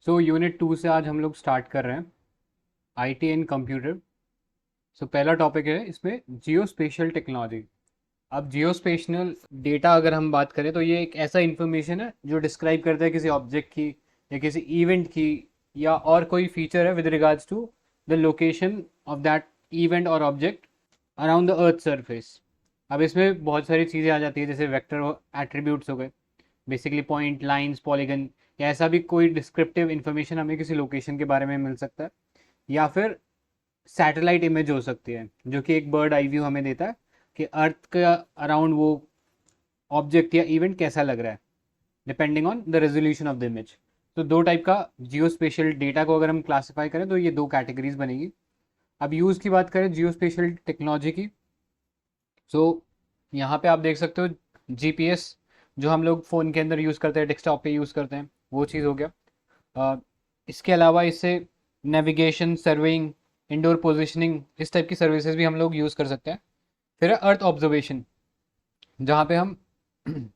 So unit 2 से आज हम लोग स्टार्ट कर रहे हैं आईटी एंड कंप्यूटर। सो पहला टॉपिक है इसमें जियो स्पेशल टेक्नोलॉजी। अब जियो स्पेशल डेटा अगर हम बात करें तो ये एक ऐसा इंफॉर्मेशन है जो डिस्क्राइब करता है किसी ऑब्जेक्ट की या किसी इवेंट की या और कोई फीचर है with regards to the location of that event और object around the earth surface. अब इसमें बहुत सारी चीज़ें आ जाती है जैसे वेक्टर एट्रीब्यूट्स हो गए, बेसिकली पॉइंट, लाइंस, पॉलीगन या ऐसा भी कोई डिस्क्रिप्टिव इन्फॉर्मेशन हमें किसी लोकेशन के बारे में मिल सकता है, या फिर सैटेलाइट इमेज हो सकती है जो कि एक बर्ड आई व्यू हमें देता है कि अर्थ का अराउंड वो ऑब्जेक्ट या इवेंट कैसा लग रहा है depending on the resolution of the image. तो दो टाइप का जियो स्पेशल डेटा को अगर हम क्लासिफाई करें तो ये दो कैटेगरीज बनेगी। अब यूज़ की बात करें जियो स्पेशल टेक्नोलॉजी की, सो यहाँ पे आप देख सकते हो जीपीएस जो हम लोग फ़ोन के अंदर यूज़ करते हैं, डेस्कटॉप पे यूज़ करते हैं, वो चीज़ हो गया। इसके अलावा इससे नेविगेशन, सर्वेइंग, इंडोर पोजिशनिंग, इस टाइप की सर्विसेज भी हम लोग यूज़ कर सकते हैं। फिर है अर्थ ऑब्जर्वेशन, जहाँ पे हम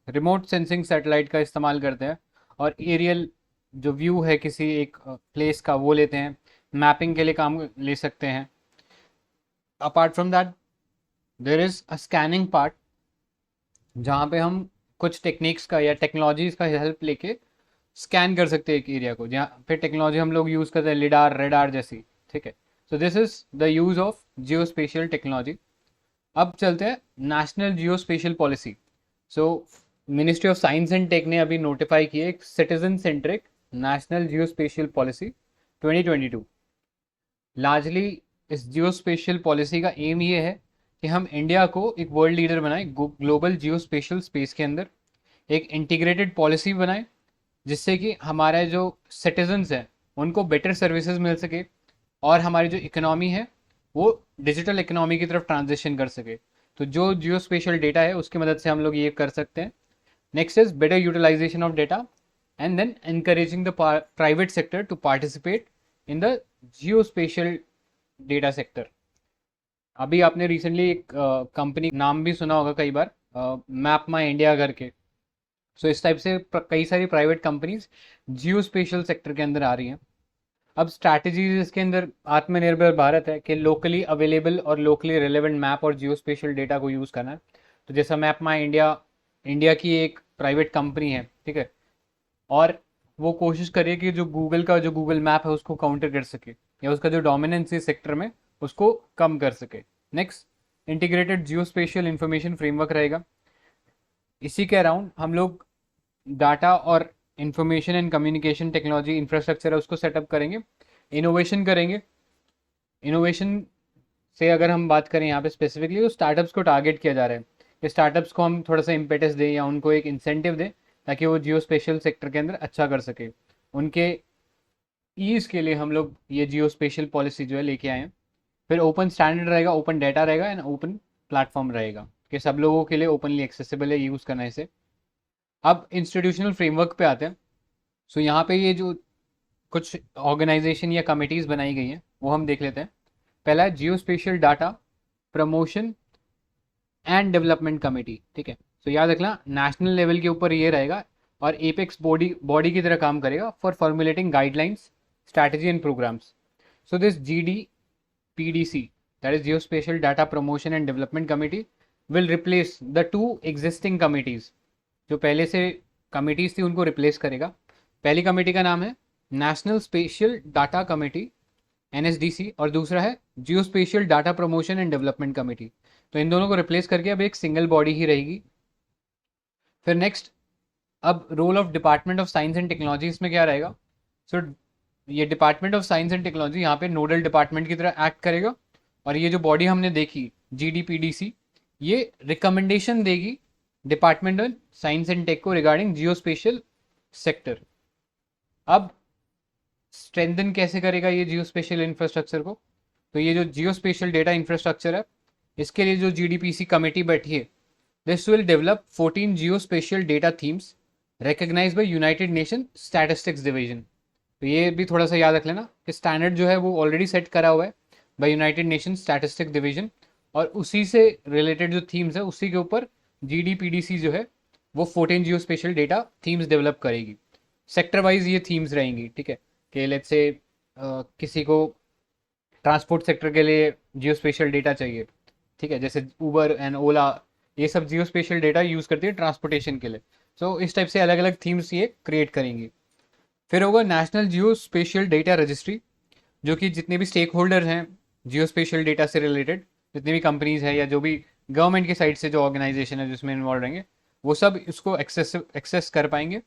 रिमोट सेंसिंग सैटेलाइट का इस्तेमाल करते हैं और एरियल जो व्यू है किसी एक प्लेस का वो लेते हैं, मैपिंग के लिए काम ले सकते हैं। Apart from that there is a scanning part जहाँ पे हम कुछ टेक्निक्स का या टेक्नोलॉजीज का हेल्प लेके स्कैन कर सकते हैं एक एरिया को, जहाँ पे टेक्नोलॉजी हम लोग यूज़ करते हैं लिडार, रेडार जैसी। ठीक है, so this is the use of geospatial technology. अब चलते हैं national geospatial policy. So ministry of science and tech ने अभी नोटिफाई की है एक citizen centric national geospatial policy 2022। Largely इस जियो स्पेशल पॉलिसी का एम ये है कि हम इंडिया को एक वर्ल्ड लीडर बनाए ग्लोबल जियो स्पेशल स्पेस के अंदर, एक इंटीग्रेटेड पॉलिसी बनाए जिससे कि हमारे जो सिटीजन्स हैं उनको बेटर सर्विसेज मिल सके और हमारी जो इकोनॉमी है वो डिजिटल इकोनॉमी की तरफ ट्रांजिशन कर सके। तो जो जियो स्पेशल डेटा है उसकी मदद से हम लोग ये कर सकते हैं। Next is better utilization of data and then encouraging the private sector to participate in the geospatial data sector. अभी आपने रिसेंटली एक कंपनी नाम भी सुना होगा कई बार, मैप माई इंडिया करके। सो इस टाइप से कई सारी प्राइवेट कंपनीज जियो स्पेशल सेक्टर के अंदर आ रही हैं। अब स्ट्रैटेजीज इसके अंदर आत्मनिर्भर भारत है कि लोकली अवेलेबल और लोकली रिलेवेंट मैप और जियो स्पेशल डेटा को यूज़ करना है। तो जैसा मैप माई इंडिया इंडिया की एक प्राइवेट कंपनी है, ठीक है, और वो कोशिश करे कि जो गूगल का जो गूगल मैप है उसको काउंटर कर सके या उसका जो डोमिनेंस इस सेक्टर में उसको कम कर सके। नेक्स्ट, इंटीग्रेटेड जियो स्पेशल इंफॉर्मेशन फ्रेमवर्क रहेगा। इसी के अराउंड हम लोग डाटा और information and communication technology infrastructure है उसको सेटअप करेंगे, इनोवेशन करेंगे। इनोवेशन से अगर हम बात करें यहाँ पे स्पेसिफिकली तो स्टार्टअप्स को टारगेट किया जा रहा है कि स्टार्टअप्स को हम थोड़ा सा इम्पेटस दें या उनको एक इंसेंटिव दें ताकि वो जियो स्पेशल सेक्टर के अंदर अच्छा कर सके। उनके ईज के लिए हम लोग ये जियो स्पेशल पॉलिसी जो है लेके आए हैं। फिर ओपन स्टैंडर्ड रहेगा, ओपन डाटा रहेगा एंड ओपन प्लेटफॉर्म रहेगा कि सब लोगों के लिए ओपनली एक्सेसिबल है यूज़ करना इसे। अब इंस्टीट्यूशनल फ्रेमवर्क पे आते हैं। सो यहाँ पे ये जो कुछ ऑर्गेनाइजेशन या कमिटीज़ बनाई गई हैं वो हम देख लेते हैं। पहला है geospatial data promotion and development committee. ठीक है, सो याद रखना नेशनल लेवल के ऊपर ये रहेगा और एपेक्स बॉडी बॉडी की तरह काम करेगा for formulating guidelines, strategy and programs. So this GDPDC, that is Geospatial Data Promotion and Development Committee, will replace the two existing committees। जो पहले से कमिटीज थी उनको रिप्लेस करेगा। पहली कमेटी का नाम है national spatial data committee NSDC और दूसरा है geospatial data promotion and development committee. तो इन दोनों को रिप्लेस करके अब एक सिंगल बॉडी ही रहेगी। फिर नेक्स्ट, अब role of department of science and technology इसमें क्या रहेगा। सो ये department of science and technology यहाँ पे नोडल डिपार्टमेंट की तरह एक्ट करेगा और ये जो बॉडी हमने देखी GDPDC ये रिकमेंडेशन देगी department of science and tech को रिगार्डिंग जियो स्पेशल सेक्टर। अब स्ट्रेंथन कैसे करेगा ये जियो स्पेशल इंफ्रास्ट्रक्चर को, तो ये जो जियो स्पेशल डेटा इंफ्रास्ट्रक्चर है इसके लिए जो GDPC कमेटी बैठी है, this will develop 14 geospatial data themes recognize by United Nation statistics division. तो ये भी थोड़ा सा याद रख लेना कि स्टैंडर्ड जो है वो ऑलरेडी सेट करा हुआ है by United Nation statistics division और उसी से रिलेटेड जो थीम्स है उसी के ऊपर GDPDC जो है वो 14 geospatial data themes develop करेगी। सेक्टर वाइज ये थीम्स रहेंगी, ठीक है। कि लेट्स से किसी को ट्रांसपोर्ट सेक्टर के लिए जियो स्पेशल डेटा चाहिए, ठीक है, जैसे उबर एंड ओला, ये सब जियो स्पेशल डेटा यूज़ करती है ट्रांसपोर्टेशन के लिए। सो इस टाइप से अलग अलग थीम्स ये क्रिएट करेंगी। फिर होगा national geospatial data registry, जो कि जितने भी स्टेक होल्डर हैं जियो स्पेशल डेटा से रिलेटेड, जितनी भी कंपनीज है या जो भी गवर्नमेंट की साइड से जो ऑर्गेनाइजेशन है जिसमें इन्वॉल्व रहेंगे, वो सब इसको एक्सेस कर पाएंगे।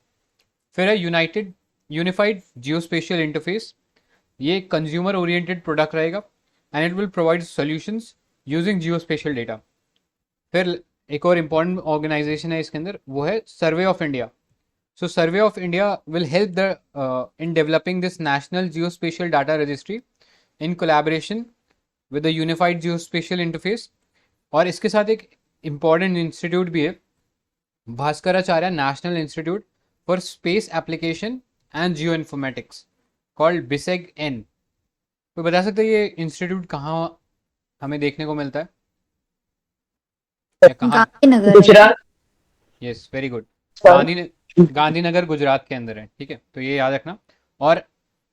फिर है यूनाइटेड यूनिफाइड जियो स्पेशल इंटरफेस, ये कंज्यूमर ओरिएंटेड प्रोडक्ट रहेगा and it will provide solutions using Jio special data. फिर एक और इम्पॉर्टेंट ऑर्गेनाइजेशन है इसके अंदर, वो है survey of India. So Survey of India will help in developing this national geospatial data registry in collaboration with the unified geospatial interface। और इसके साथ एक इम्पॉर्टेंट इंस्टीट्यूट भी है, Bhaskaracharya national institute for space application and geoinformatics, called BISAG N. कोई बता सकते हैं ये इंस्टीट्यूट कहाँ हमें देखने को मिलता है या कहाँ? गांधीनगर है। Gujarat. Yes, very good. Sir, Gandhinagar Gujarat के अंदर है, ठीक है, तो ये याद रखना। और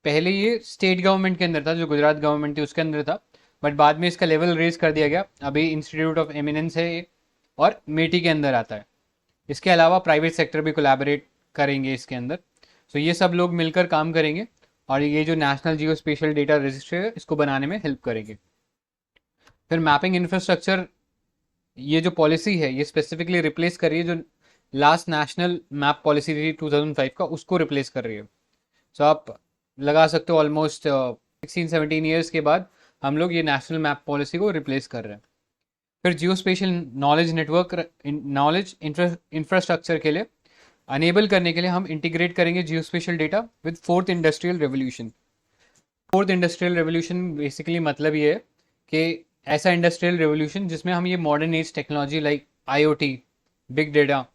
पहले ये स्टेट गवर्नमेंट के अंदर था, जो गुजरात गवर्नमेंट थी उसके अंदर था, बट बाद में इसका लेवल रेज कर दिया गया, अभी इंस्टीट्यूट ऑफ एमिनेंस है ये, और मेटी के अंदर आता है। इसके अलावा प्राइवेट सेक्टर भी कोलैबोरेट करेंगे इसके अंदर। सो ये सब लोग मिलकर काम करेंगे और ये जो national geospatial data registry है इसको बनाने में हेल्प करेंगे। फिर मैपिंग इंफ्रास्ट्रक्चर, ये जो पॉलिसी है ये स्पेसिफिकली रिप्लेस कर रही है जो लास्ट नेशनल मैप पॉलिसी थी 2005 का, उसको रिप्लेस कर रही है। सो आप लगा सकते हो ऑलमोस्ट 16-17 ईयर्स के बाद हम लोग ये नेशनल मैप पॉलिसी को रिप्लेस कर रहे हैं। फिर geospatial knowledge network, knowledge infrastructure के लिए अनेबल करने के लिए हम इंटीग्रेट करेंगे geospatial data with fourth industrial revolution. Fourth industrial revolution basically मतलब ये है कि ऐसा इंडस्ट्रियल रेवोल्यूशन जिसमें हम ये modern age technology like IoT, big data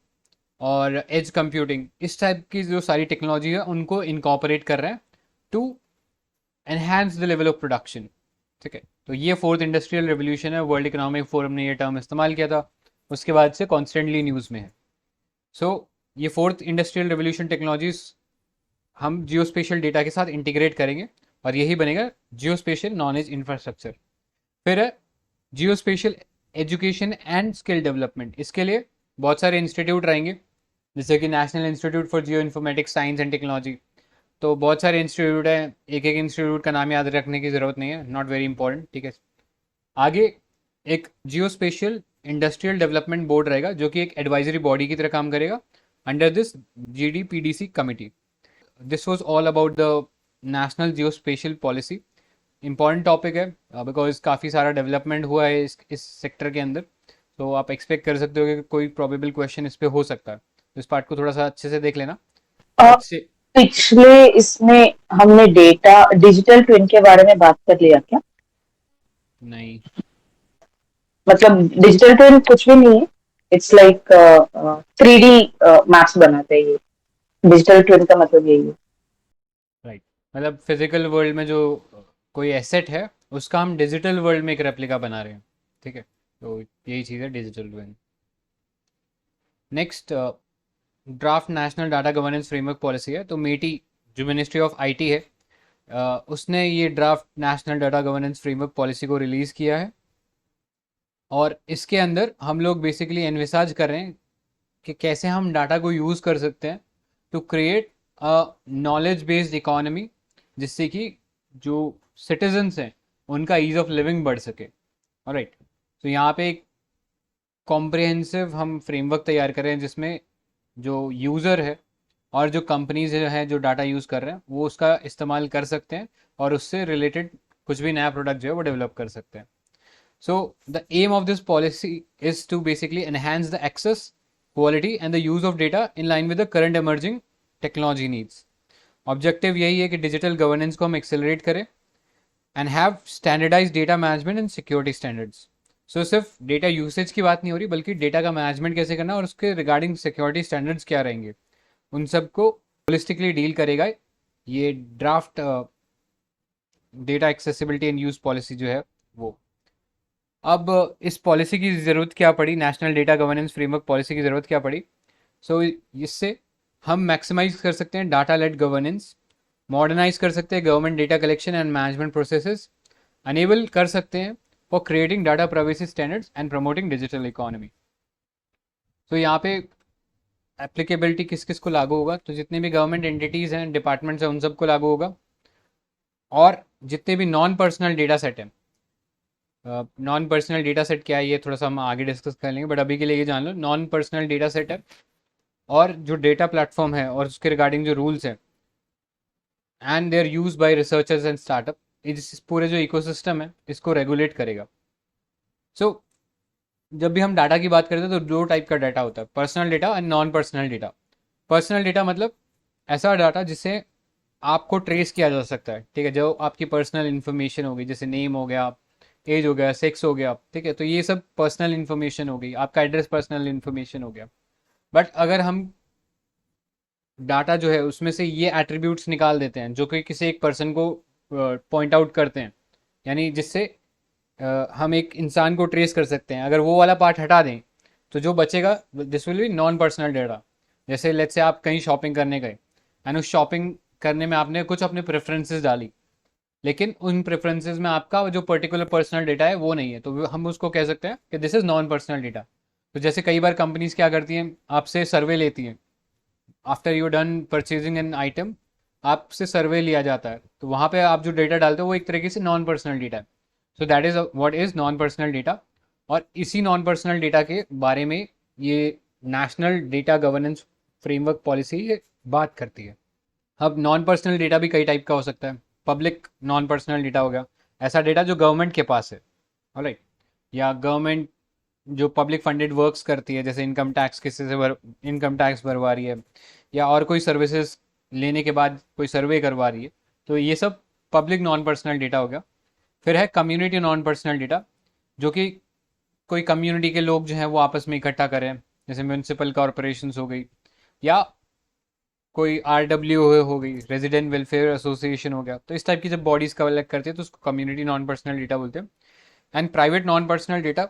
और एज कंप्यूटिंग, इस टाइप की जो सारी टेक्नोलॉजी है उनको इनकॉपरेट कर रहे हैं to enhance the level of production, ठीक है। तो ये फोर्थ इंडस्ट्रियल रेवोल्यूशन है, वर्ल्ड इकोनॉमिक फोरम ने ये टर्म इस्तेमाल किया था, उसके बाद से कॉन्स्टेंटली न्यूज़ में है। सो ये फोर्थ इंडस्ट्रियल रेवोल्यूशन टेक्नोलॉजीज हम जियो स्पेशल डेटा के साथ इंटीग्रेट करेंगे और यही बनेगा जियो स्पेशल नॉलेज इंफ्रास्ट्रक्चर। फिर है geospatial education and skill development, इसके लिए बहुत सारे इंस्टीट्यूट रहेंगे, जैसे कि national institute for geoinformatics science and technology. तो बहुत सारे इंस्टीट्यूट हैं, एक एक इंस्टीट्यूट का नाम याद रखने की ज़रूरत नहीं है, नॉट वेरी इंपॉर्टेंट, ठीक है। आगे एक जियो स्पेशल इंडस्ट्रियल डेवलपमेंट बोर्ड रहेगा, जो कि एक एडवाइजरी बॉडी की तरह काम करेगा under this GDPDC committee. This was all about the national geospatial policy. Important topic है बिकॉज काफ़ी सारा डेवलपमेंट हुआ है इस सेक्टर के अंदर, तो आप एक्सपेक्ट कर सकते हो कि कोई प्रोबेबल क्वेश्चन इस पे हो सकता है, तो इस पार्ट को थोड़ा सा अच्छे से देख लेना। अच्छे पिछले इसमें हमने डेटा डिजिटल ट्विन के बारे में बात कर लिया क्या? नहीं, मतलब डिजिटल ट्विन कुछ भी नहीं है, इट्स लाइक 3D मैप्स बनाते हैं ये। डिजिटल ट्विन का मतलब यही है। राइट, मतलब फिजिकल वर्ल्ड में जो कोई एसेट है उसका हम डिजिटल वर्ल्ड में एक रेप्लिका बना रहे हैं, ठीक है, तो यही चीज़ है digital twin. Next draft national data governance framework policy है, तो मेटी जो मिनिस्ट्री ऑफ आईटी है उसने ये draft national data governance framework policy को रिलीज़ किया है। और इसके अंदर हम लोग बेसिकली एनविसाज कर रहे हैं कि कैसे हम डाटा को यूज़ कर सकते हैं to create a knowledge based economy, जिससे कि जो सिटीजन्स हैं उनका ईज़ ऑफ लिविंग बढ़ सके। ऑलराइट, तो यहाँ पे एक कॉम्प्रिहेंसिव हम फ्रेमवर्क तैयार कर रहे हैं जिसमें जो यूज़र है और जो कंपनीज हैं जो डाटा यूज़ कर रहे हैं वो उसका इस्तेमाल कर सकते हैं और उससे रिलेटेड कुछ भी नया प्रोडक्ट जो है वो डेवलप कर सकते हैं। So the aim of this policy is to basically enhance the access, quality and the use of data in line with the current emerging technology needs. Objective यही है कि digital governance को हम accelerate करें and have standardized data management and security standards. So सिर्फ data usage की बात नहीं हो रही, बल्कि data का management कैसे करना और उसके regarding security standards क्या रहेंगे, उन सबको holistically deal करेगा ये draft data accessibility and use policy जो है वो। अब इस पॉलिसी की ज़रूरत क्या पड़ी, national data governance framework policy की ज़रूरत क्या पड़ी? सो इससे हम मैक्सिमाइज कर सकते हैं डाटा लेड गवर्नेंस मॉडर्नाइज कर सकते हैं government data collection and management processes, enable कर सकते हैं for creating data privacy standards and promoting digital economy. तो यहाँ पे एप्लीकेबिलिटी किस किस को लागू होगा, तो जितने भी गवर्नमेंट एंटिटीज़ हैं, डिपार्टमेंट्स हैं, उन सबको लागू होगा। और जितने भी नॉन पर्सनल डेटा सेट हैं, नॉन पर्सनल डेटा सेट क्या है ये थोड़ा सा हम आगे डिस्कस कर लेंगे, बट अभी के लिए ये जान लो नॉन पर्सनल डेटा सेट है, और जो डेटा प्लेटफॉर्म है और उसके रिगार्डिंग जो रूल्स हैं and they are use by researchers and startup, इस पूरे जो इकोसिस्टम है इसको रेगुलेट करेगा। सो जब भी हम डाटा की बात करते हैं तो दो टाइप का डाटा होता है, personal data and non personal data. Personal data मतलब ऐसा डाटा जिसे आपको ट्रेस किया जा सकता है, ठीक है, जो आपकी पर्सनल इन्फॉर्मेशन होगी, जैसे नेम हो गया, एज हो गया, सेक्स हो गया, ठीक है, तो ये सब पर्सनल इन्फॉर्मेशन हो गई, आपका एड्रेस पर्सनल इन्फॉर्मेशन हो गया। बट अगर हम डाटा जो है उसमें से ये एट्रीब्यूट्स निकाल देते हैं जो कि किसी एक पर्सन को पॉइंट आउट करते हैं, यानी जिससे हम एक इंसान को ट्रेस कर सकते हैं, अगर वो वाला पार्ट हटा दें तो जो बचेगा this will B non personal data. जैसे लेट्स से आप कहीं शॉपिंग करने गए एंड उस शॉपिंग करने में आपने कुछ अपने प्रेफरेंसेस डाली, लेकिन उन प्रेफरेंसेस में आपका जो पर्टिकुलर पर्सनल डेटा है वो नहीं है, तो हम उसको कह सकते हैं कि this is non personal data. तो जैसे कई बार कंपनीज क्या करती हैं, आपसे सर्वे लेती हैं, after you done purchasing an item आपसे सर्वे लिया जाता है, तो वहाँ पे आप जो डेटा डालते हो वो एक तरीके से नॉन पर्सनल डेटा है। सो that is what is non personal data. और इसी नॉन पर्सनल डेटा के बारे में ये national data governance framework policy ये बात करती है। अब नॉन पर्सनल डेटा भी कई टाइप का हो सकता है। पब्लिक नॉन पर्सनल डेटा हो गया, ऐसा डेटा जो गवर्नमेंट के पास है, ऑलराइट, या गवर्नमेंट जो पब्लिक फंडेड वर्क्स करती है, जैसे इनकम टैक्स किसी से इनकम टैक्स भरवा रही है, या और कोई सर्विसेज लेने के बाद कोई सर्वे करवा रही है, तो ये सब पब्लिक नॉन पर्सनल डेटा हो गया। फिर है कम्युनिटी नॉन पर्सनल डेटा, जो कि कोई कम्युनिटी के लोग जो हैं वो आपस में इकट्ठा करें, जैसे म्यूनसिपल कॉरपोरेशन हो गई, या कोई RWO हो गई, रेजिडेंट वेलफेयर एसोसिएशन हो गया, तो इस टाइप की जब बॉडीज कलेक्ट करती है तो उसको कम्युनिटी नॉन पर्सनल डेटा बोलते हैं। And private non personal data,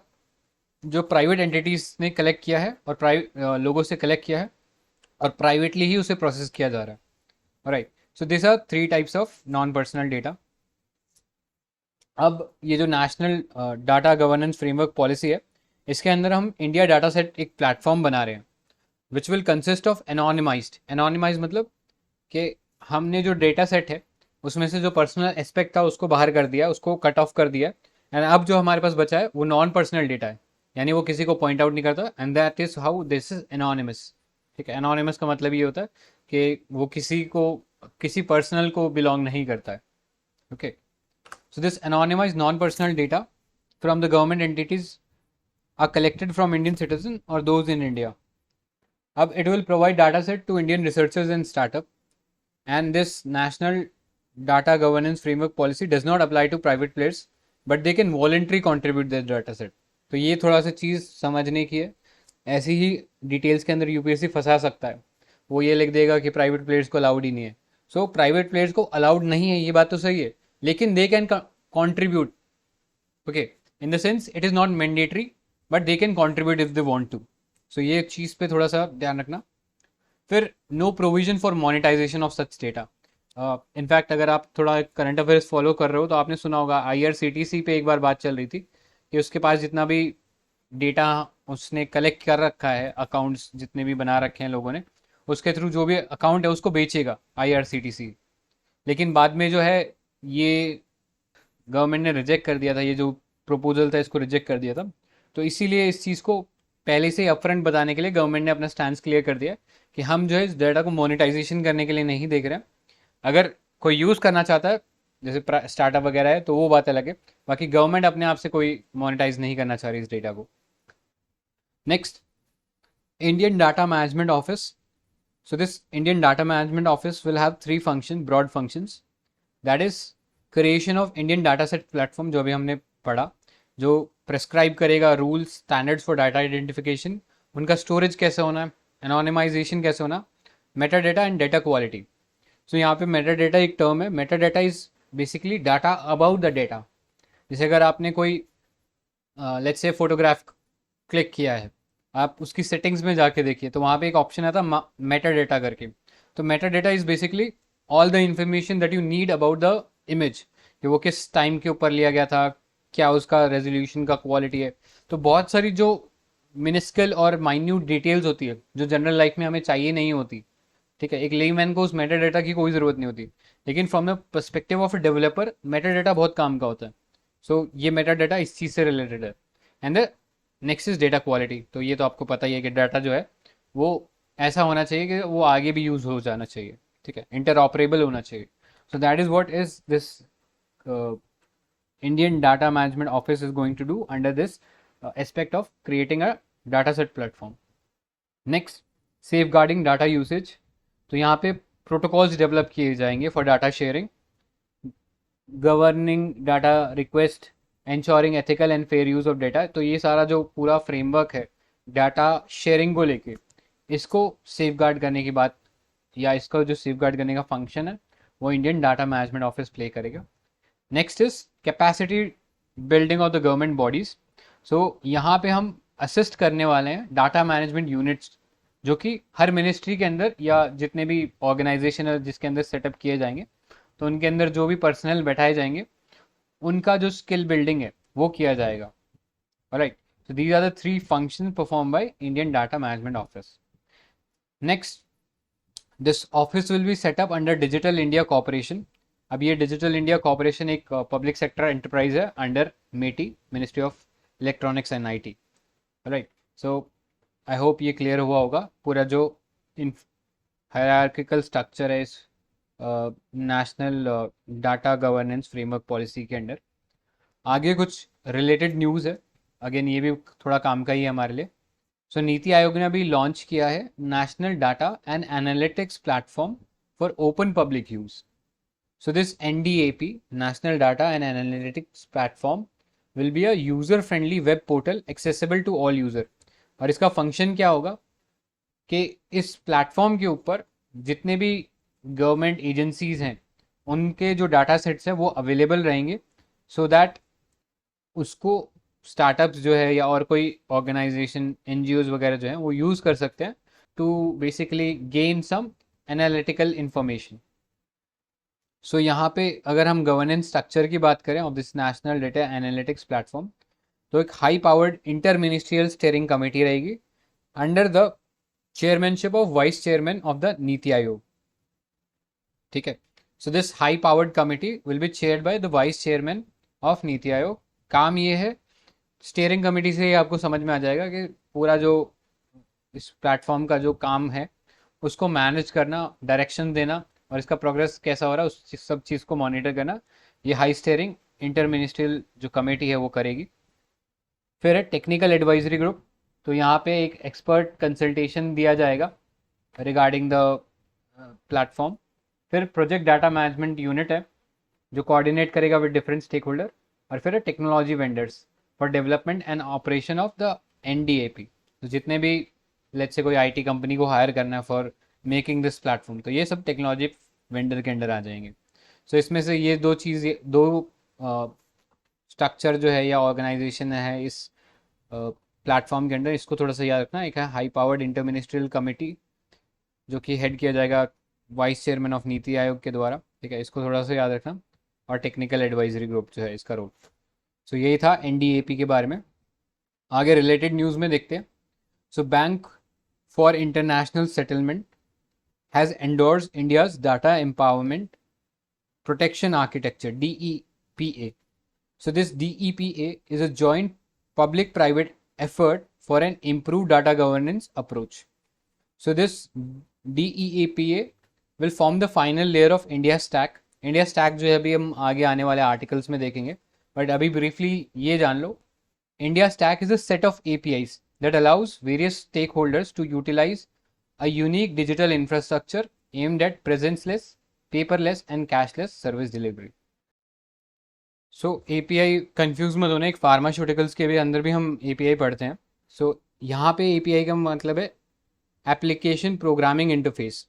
जो प्राइवेट एंटिटीज ने कलेक्ट किया है और प्राइवेट लोगों से कलेक्ट किया है और प्राइवेटली ही उसे प्रोसेस किया जा रहा है, right. So this are three types of non personal data. अब ये जो national data governance framework policy है, इसके अंदर हम इंडिया डाटा सेट एक प्लेटफॉर्म बना रहे हैं which will consist of anonymized, anonymize मतलब कि हमने जो डेटा सेट है उसमें से जो पर्सनल एस्पेक्ट था उसको बाहर कर दिया, उसको कट ऑफ कर दिया, एंड अब जो हमारे पास बचा है वो नॉन पर्सनल डेटा है, यानी वो किसी को पॉइंट आउट नहीं करता, and that is how this is anonymous. ठीक है, एनोनिमस का मतलब ये होता है कि वो किसी को, किसी पर्सनल को बिलोंग नहीं करता है। Okay, so this anonymized non-personal data from the government entities are collected from Indian citizen or those in India. अब it will provide data set to Indian researchers and startup, and this national data governance framework policy does not apply to private players, but they can voluntarily contribute their data set। तो ये थोड़ा सा चीज़ समझने की है, ऐसी ही details के अंदर यूपीएससी फंसा सकता है, वो ये लिख देगा कि प्राइवेट प्लेयर्स को अलाउड ही नहीं है। सो प्राइवेट प्लेयर्स को अलाउड नहीं है ये बात तो सही है, लेकिन they can contribute, okay, in the sense it is not mandatory but they can contribute if they want to। so ये चीज़ पे थोड़ा सा ध्यान रखना। फिर no provision for monetization of such data. In fact अगर आप थोड़ा करंट अफेयर्स फॉलो कर रहे हो तो आपने सुना होगा IRCTC पे एक बार बात चल रही थी कि उसके पास जितना भी डेटा उसने कलेक्ट कर रखा है, अकाउंट्स जितने भी बना रखे हैं लोगों ने, उसके थ्रू जो भी अकाउंट है उसको बेचेगा IRCTC। लेकिन बाद में जो है ये गवर्नमेंट ने रिजेक्ट कर दिया था, ये जो प्रपोजल था इसको रिजेक्ट कर दिया था, तो इसीलिए इस चीज़ को पहले से ही अपफ्रंट बताने के लिए गवर्नमेंट ने अपना स्टैंड क्लियर कर दिया कि हम जो है इस डाटा को मोनेटाइजेशन करने के लिए नहीं देख रहे हैं। अगर कोई यूज़ करना चाहता है जैसे स्टार्टअप वगैरह है तो वो बात अलग है, बाकी गवर्नमेंट अपने आप से कोई मोनेटाइज नहीं करना चाह रही इस डेटा को। Next, Indian data management office. So this Indian data management office will have three function, broad functions, that is creation of Indian data set platform, जो अभी हमने पढ़ा, जो प्रेस्क्राइब करेगा rules standards for data identification, उनका storage कैसे होना है, एनोनिमाइजेशन कैसे होना, metadata and data quality. So यहाँ पे मेटा डेटा एक टर्म है, metadata is basically data about the data. जैसे अगर आपने कोई लेट्स से फोटोग्राफ क्लिक किया है, आप उसकी सेटिंग्स में जाके देखिए तो वहाँ पे एक ऑप्शन आता है मेटा डेटा करके। तो Meta data is basically all the information that you need about the image, कि वो किस टाइम के ऊपर लिया गया था, क्या उसका रेजोल्यूशन का क्वालिटी है। तो बहुत सारी जो मिनिस्कल और माइन्यूट डिटेल्स होती है जो जनरल लाइफ में हमें चाहिए नहीं होती, ठीक है, एक लेमैन को उस मेटा डेटा की कोई ज़रूरत नहीं होती, लेकिन from the perspective of a developer Meta data बहुत काम का होता है। सो ये मेटा डेटा इस चीज़ से रिलेटेड है। And the next is data quality. तो ये तो आपको पता ही है कि डाटा जो है वो ऐसा होना चाहिए कि वो आगे भी यूज़ हो जाना चाहिए, ठीक है, इंटरऑपरेबल होना चाहिए। सो that is what is this Indian Data Management Office is going to do under this aspect of creating a dataset platform. Next, safeguarding data usage. तो यहाँ पे प्रोटोकॉल्स डेवलप किए जाएंगे for data sharing, governing data request, ensuring ethical and fair use of data. तो ये सारा जो पूरा फ्रेमवर्क है डाटा शेयरिंग को लेके, इसको सेफगार्ड करने की बात, या इसका जो सेफगार्ड करने का फंक्शन है वो Indian data management office play करेगा। Next is capacity building of the government bodies. So यहाँ पे हम असिस्ट करने वाले हैं डाटा मैनेजमेंट यूनिट्स जो कि हर मिनिस्ट्री के अंदर या जितने भी ऑर्गेनाइजेशन है जिसके अंदर सेटअप किए जाएंगे, तो उनके अंदर जो भी पर्सनल बैठाए जाएंगे उनका जो स्किल बिल्डिंग है वो किया जाएगा। Right, so these are the three functions performed by Indian Data Management Office. Next, this office will be set up under Digital India Corporation. अब ये डिजिटल इंडिया कॉर्पोरेशन एक पब्लिक सेक्टर एंटरप्राइज है under MeitY, ministry of electronics and IT. Right, so I hope ये clear हुआ होगा पूरा जो hierarchical structure है इस national data governance framework policy के अंडर। आगे कुछ रिलेटेड न्यूज़ है, अगेन ये भी थोड़ा काम का ही है हमारे लिए। सो नीति आयोग ने अभी लॉन्च किया है national data and analytics platform for open public use. So this NDAP, National Data and Analytics Platform, will be a user-friendly web portal accessible to all user. और इसका फंक्शन क्या होगा कि इस प्लेटफॉर्म के ऊपर जितने भी गवर्नमेंट एजेंसीज हैं उनके जो डाटा सेट्स हैं वो अवेलेबल रहेंगे, सो दैट उसको स्टार्टअप्स जो है या और कोई ऑर्गेनाइजेशन NGOs वगैरह जो हैं वो यूज़ कर सकते हैं to basically gain some analytical information. So यहाँ पे अगर हम गवर्नेंस स्ट्रक्चर की बात करें of this national data analytics platform, तो एक high powered inter ministerial steering committee रहेगी under the chairmanship of vice chairman of the NITI Aayog. ठीक है, so this high powered committee will be chaired by the vice chairman of NITI Aayog. काम ये है, steering committee से ही आपको समझ में आ जाएगा कि पूरा जो इस प्लेटफॉर्म का जो काम है उसको मैनेज करना, डायरेक्शन देना और इसका प्रोग्रेस कैसा हो रहा है उस सब चीज़ को मॉनिटर करना, ये हाई स्टीयरिंग इंटर मिनिस्ट्रियल जो कमेटी है वो करेगी। फिर है टेक्निकल एडवाइजरी ग्रुप। तो यहाँ पे एक एक्सपर्ट कंसल्टेशन दिया जाएगा रिगार्डिंग द प्लेटफॉर्म। फिर प्रोजेक्ट डाटा मैनेजमेंट यूनिट है जो कोऑर्डिनेट करेगा विद डिफरेंट स्टेक होल्डर। और फिर है technology vendors for development and operation of the NDAP। तो जितने भी लेट्स से कोई IT कंपनी को हायर करना है फॉर मेकिंग दिस प्लेटफॉर्म, तो ये सब टेक्नोलॉजी वेंडर के अंडर आ जाएंगे। सो इसमें से ये दो स्ट्रक्चर जो है या ऑर्गेनाइजेशन है इस प्लेटफॉर्म के अंडर, इसको थोड़ा सा याद रखना। एक है high powered inter ministerial committee जो कि हेड किया जाएगा वाइस चेयरमैन ऑफ नीति आयोग के द्वारा, ठीक है, इसको थोड़ा सा याद रखना। और टेक्निकल एडवाइजरी ग्रुप जो है इसका रोल। सो यही था NDAP के बारे में। आगे रिलेटेड न्यूज़ में देखते हैं। So bank for international settlement has endorsed India's Data Empowerment Protection Architecture DEPA. So this DEPA is a joint public-private effort for an improved data governance approach. So this DEPA will form the final layer of India Stack. India Stack जो है अभी हम आगे आने वाले articles में देखेंगे, but अभी ब्रीफली ये जान लो, India Stack is a set of APIs that allows various stakeholders to utilize a unique digital infrastructure aimed at presenceless, paperless and cashless service delivery. So API confuse मत होना, एक pharmaceuticals के भी अंदर भी हम API पढ़ते हैं। सो यहाँ पे API का मतलब है application programming interface.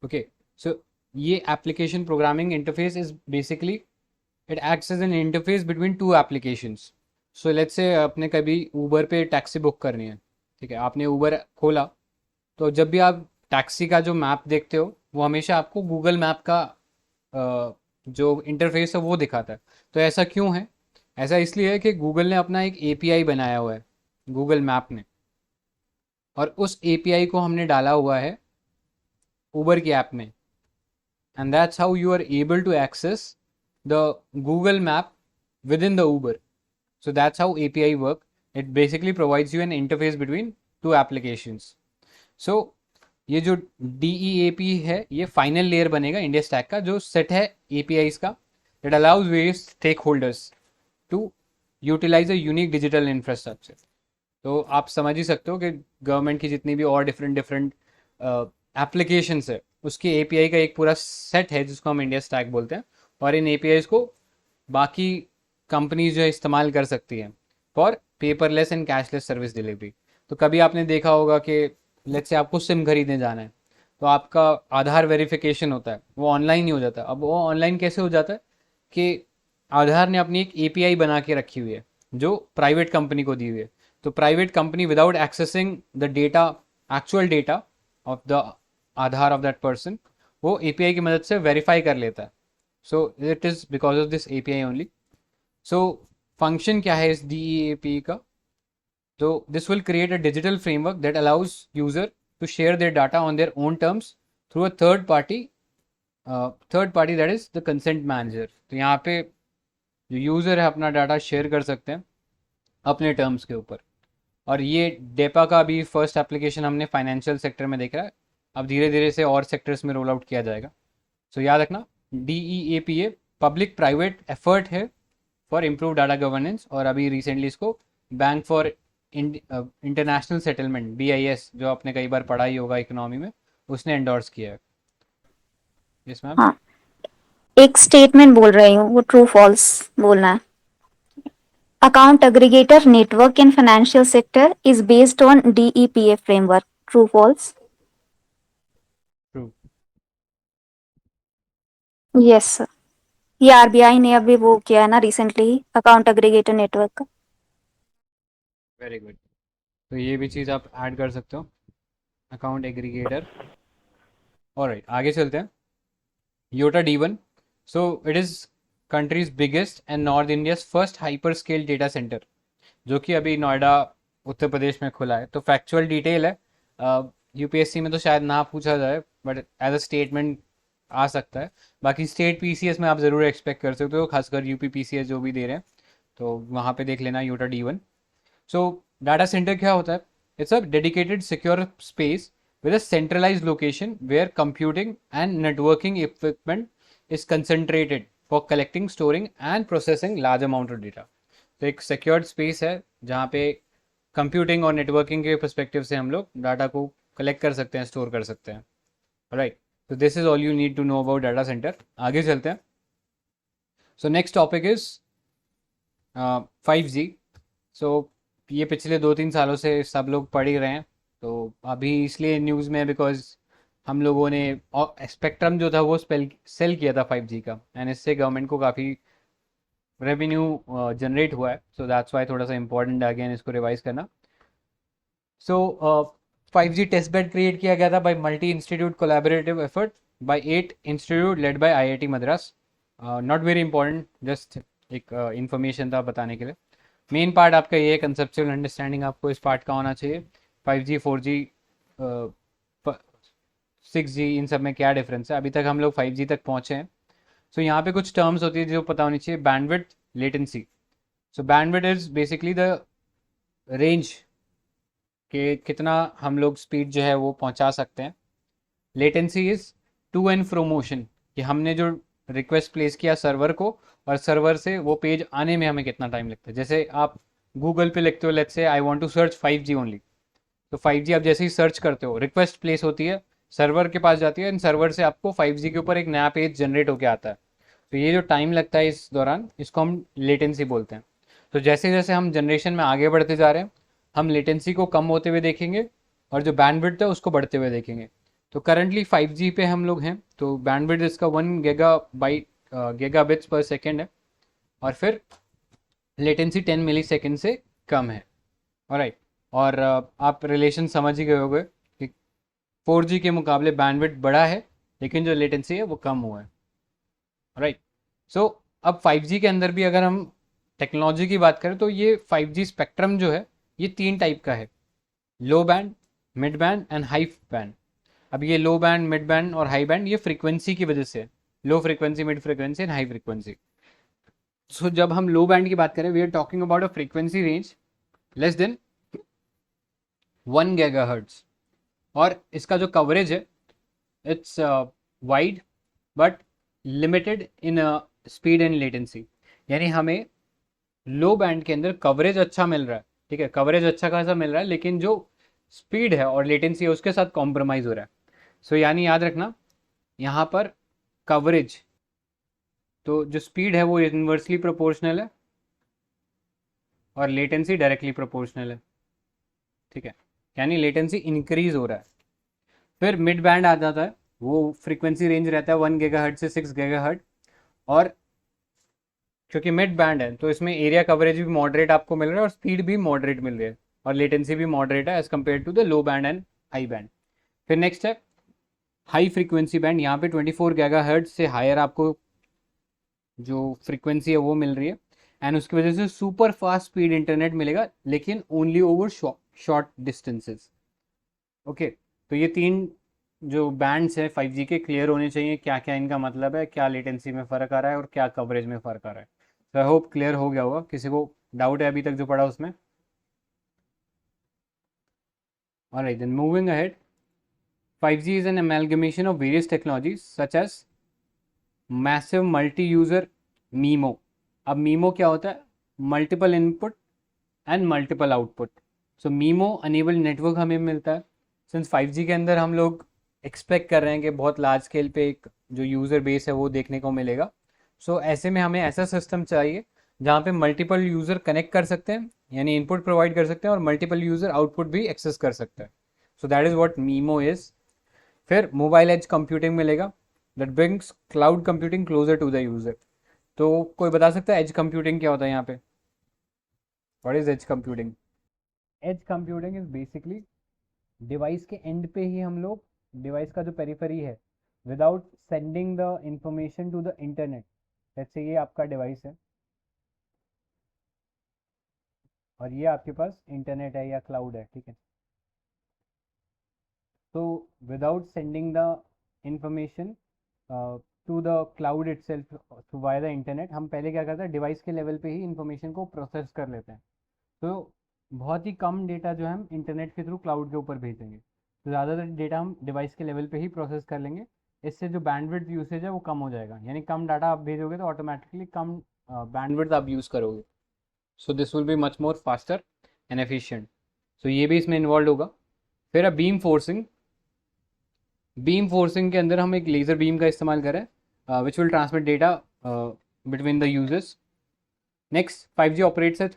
Okay, so ये application programming interface is basically it acts as an interface between two applications. So let's say आपने कभी ऊबर पे टैक्सी बुक करनी है, ठीक है, आपने ऊबर खोला, तो जब भी आप टैक्सी का जो मैप देखते हो वो हमेशा आपको गूगल मैप का जो इंटरफेस है वो दिखाता है। तो ऐसा क्यों है? ऐसा इसलिए है कि गूगल ने अपना एक एपीआई बनाया हुआ है, गूगल मैप ने, और उस एपीआई को हमने डाला हुआ है उबर की ऐप में, and that's how you are able to access the Google map within the Uber. So that's how API work. It basically provides you an interface between two applications. So ये जो DEAP है ये final layer बनेगा India stack का, जो set है APIs का, that allows various stakeholders to utilize a unique digital infrastructure. तो आप समझ ही सकते हो कि गवर्नमेंट की जितनी भी और डिफरेंट डिफरेंट एप्लीकेशंस है उसकी एपीआई का एक पूरा सेट है जिसको हम इंडिया स्टैक बोलते हैं, और इन एपीआईज को बाकी कंपनीज जो है इस्तेमाल कर सकती हैं for paperless and cashless service delivery. तो कभी आपने देखा होगा कि लेट्स से आपको सिम खरीदने जाना है, तो आपका आधार वेरिफिकेशन होता है, वो ऑनलाइन ही हो जाता है. अब वो ऑनलाइन कैसे हो जाता है कि आधार ने अपनी एक एपीआई बना के रखी हुई है जो प्राइवेट कंपनी को दी हुई है. तो private company without accessing the data, actual data of the Aadhaar of that person, वो एपीआई की मदद से वेरीफाई कर लेता है. So it is because of this API only. So function क्या है इस DEAP का? तो this will create a digital framework that allows user to share their data on their own terms through a third party that is the consent manager. तो यहाँ पे जो user है अपना डाटा शेयर कर सकते हैं अपने टर्म्स के ऊपर. और ये डेपा का भी फर्स्ट एप्लीकेशन हमने फाइनेंशियल सेक्टर में देख रहा है, अब धीरे धीरे से और सेक्टर्स में रोल आउट किया जाएगा. सो याद रखना, DEAPA पब्लिक प्राइवेट एफर्ट है फॉर इम्प्रूव डाटा गवर्नेंस, और अभी रिसेंटली इसको bank for international settlement BIS, जो आपने कई बार पढ़ा ही होगा इकोनॉमी में, उसने एंडोर्स किया है. Yes ma'am. हाँ, एक स्टेटमेंट बोल रही हूँ, वो ट्रू फॉल्स बोलना है. Account aggregator network in financial sector is based on DEPA framework. True false? True. Yes sir, ये आरबीआई ने अभी वो किया है ना रिसेंटली ही, अकाउंट एग्रीगेटर नेटवर्क का. Very good. तो ये भी चीज़ आप ऐड कर सकते हो, अकाउंट एग्रीगेटर. ऑलराइट, आगे चलते हैं. Yotta D1. So it is country's biggest and north India's first hyperscale data center, जो कि अभी नोएडा उत्तर प्रदेश में खुला है. तो फैक्चुअल डिटेल है, यूपीएससी में तो शायद ना पूछा जाए, बट एज अ स्टेटमेंट आ सकता है. बाकी स्टेट पीसीएस में आप ज़रूर एक्सपेक्ट कर सकते हो, खासकर यूपी पीसीएस जो भी दे रहे हैं, तो वहाँ पे देख लेना योटा D1. सो डाटा सेंटर क्या होता है? It's a dedicated secure space with a centralized location where computing and networking equipment is concentrated for collecting, storing and processing large amount of data. तो एक secured space है जहाँ पे computing और networking के परस्पेक्टिव से हम लोग डाटा को कलेक्ट कर सकते हैं, स्टोर कर सकते हैं. राइट, तो this is all you need to know about data center. आगे चलते हैं. So next topic is 5G. सो ये पिछले 2-3 सालों से सब लोग पढ़ ही रहे हैं, तो अभी इसलिए न्यूज़ में बिकॉज हम लोगों ने स्पेक्ट्रम जो था वो सेल किया था 5G का, एंड इससे गवर्नमेंट को काफ़ी रेवेन्यू जनरेट हुआ है. सो दैट्स वाई थोड़ा सा इंपॉर्टेंट अगेन इसको रिवाइज करना. सो 5G टेस्ट बेड क्रिएट किया गया था by multi institute collaborative effort by 8 institute led by IIT Madras. Not very important, just एक इंफॉर्मेशन था बताने के लिए. मेन पार्ट आपका ये कंसेप्चुअल अंडरस्टैंडिंग आपको इस पार्ट का होना चाहिए. 5G 4G 6G इन सब में क्या डिफरेंस है. अभी तक हम लोग 5G तक पहुँचे हैं. सो यहाँ पे कुछ टर्म्स होती है जो पता होनी चाहिए. Bandwidth, latency. So bandwidth is basically the range कि कितना हम लोग स्पीड जो है वो पहुँचा सकते हैं. Latency is to and fro motion, कि हमने जो रिक्वेस्ट प्लेस किया सर्वर को, और सर्वर से वो पेज आने में हमें कितना टाइम लगता है. जैसे आप गूगल पे लिखते हो let's say I want to search 5G only, तो 5G आप जैसे ही सर्च करते हो, रिक्वेस्ट प्लेस होती है, सर्वर के पास जाती है, एंड सर्वर से आपको 5G के ऊपर एक नया पेज जनरेट होकर आता है. तो ये जो टाइम लगता है इस दौरान, इसको हम लेटेंसी बोलते हैं. तो जैसे जैसे हम जनरेशन में आगे बढ़ते जा रहे हैं, हम लेटेंसी को कम होते हुए देखेंगे और जो बैंडविड्थ है उसको बढ़ते हुए देखेंगे. तो करंटली 5G पे हम लोग हैं, तो बैंडविड्थ इसका 1 गीगाबिट्स पर सेकेंड है, और फिर लेटेंसी 10 मिली सेकेंड से कम है. ऑलराइट, और आप रिलेशन समझ ही गए होंगे कि 4G के मुकाबले बैंडविड्थ बड़ा है, लेकिन जो लेटेंसी है वो कम हुआ है। राइट। सो अब 5G के अंदर भी अगर हम टेक्नोलॉजी की बात करें तो ये 5G स्पेक्ट्रम जो है ये 3 टाइप का है, low band, mid band and high band. अब ये लो बैंड, मिड बैंड और हाई बैंड ये फ्रीक्वेंसी की वजह से, low frequency, mid frequency and high frequency. So जब हम लो बैंड की बात करें, we are talking about a frequency range less than 1 gigahertz, और इसका जो कवरेज है it's wide but limited in speed and latency. यानी हमें लो बैंड के अंदर कवरेज अच्छा मिल रहा है, ठीक है, कवरेज अच्छा खासा मिल रहा है, लेकिन जो स्पीड है और लेटेंसी है उसके साथ कॉम्प्रोमाइज़ हो रहा है। सो यानी याद रखना यहाँ पर कवरेज, तो जो स्पीड है वो इन्वर्सली प्रोपोर्शनल है और लेटेंसी डायरेक्टली प्रोपोर्शनल है, ठीक है, यानी लेटेंसी इंक्रीज हो रहा है। फिर मिड बैंड आ जाता है, वो फ्रीक्वेंसी रेंज रहता है 1 गीगाहर्ट्ज से 6 गीगाहर्ट्ज, और क्योंकि मिड बैंड है तो इसमें एरिया कवरेज भी मॉडरेट आपको मिल रहा है और स्पीड भी मॉडरेट मिल रही है और लेटेंसी भी मॉडरेट है as compare to the low band and high band. फिर नेक्स्ट है हाई फ्रीक्वेंसी बैंड, यहाँ पे 24 गीगाहर्ट्ज से हायर आपको जो फ्रीक्वेंसी है वो मिल रही है, एंड उसकी वजह से सुपर फास्ट स्पीड इंटरनेट मिलेगा, लेकिन only over short distances. Okay, तो ये 3 जो बैंड्स है 5G के क्लियर होने चाहिए, क्या क्या इनका मतलब है, क्या लेटेंसी में फ़र्क आ रहा है और क्या कवरेज में फ़र्क आ रहा है। तो आई होप क्लियर हो गया होगा। किसी को डाउट है अभी तक जो पढ़ा उसमें? Alright, then moving ahead, 5G is an amalgamation of various technologies such as massive multi-user MIMO। अब MIMO क्या होता है? Multiple input and multiple output. So MIMO enable network हमें मिलता है। सिंस 5G के अंदर हम लोग एक्सपेक्ट कर रहे हैं कि बहुत लार्ज स्केल पे एक जो यूज़र बेस है वो देखने को मिलेगा। सो ऐसे में हमें ऐसा सिस्टम चाहिए जहाँ पे मल्टीपल यूज़र कनेक्ट कर सकते हैं, यानी इनपुट प्रोवाइड कर सकते हैं, और मल्टीपल यूज़र आउटपुट भी एक्सेस कर सकते हैं। So that is what MIMO is. फिर मोबाइल एज कंप्यूटिंग मिलेगा, that brings cloud computing closer to the user. तो कोई बता सकता है एज कंप्यूटिंग क्या होता है यहाँ पे? What is edge computing? Edge computing is basically device के एंड पे ही हम लोग, डिवाइस का जो पेरिफेरी है, without sending the information to the internet. जैसे ये आपका डिवाइस है और ये आपके पास इंटरनेट है या क्लाउड है, ठीक है, तो without sending the information to the cloud itself through via the internet, हम पहले क्या करते हैं, डिवाइस के लेवल पे ही इंफॉर्मेशन को प्रोसेस कर लेते हैं। तो बहुत ही कम डेटा जो है हम इंटरनेट के थ्रू क्लाउड के ऊपर भेजेंगे, तो ज़्यादातर डेटा हम डिवाइस के लेवल पे ही प्रोसेस कर लेंगे। इससे जो बैंडविड्थ यूसेज है वो कम हो जाएगा, यानी कम डाटा आप भेजोगे तो ऑटोमेटिकली कम बैंडविड्थ आप यूज़ करोगे। So this will be much more faster and efficient. So ये भी इसमें इन्वॉल्व होगा। फिर अब बीम फोर्सिंग। बीम फोर्सिंग के अंदर हम एक लेज़र बीम का इस्तेमाल करें which will transmit data between the users. Next, 5G operates at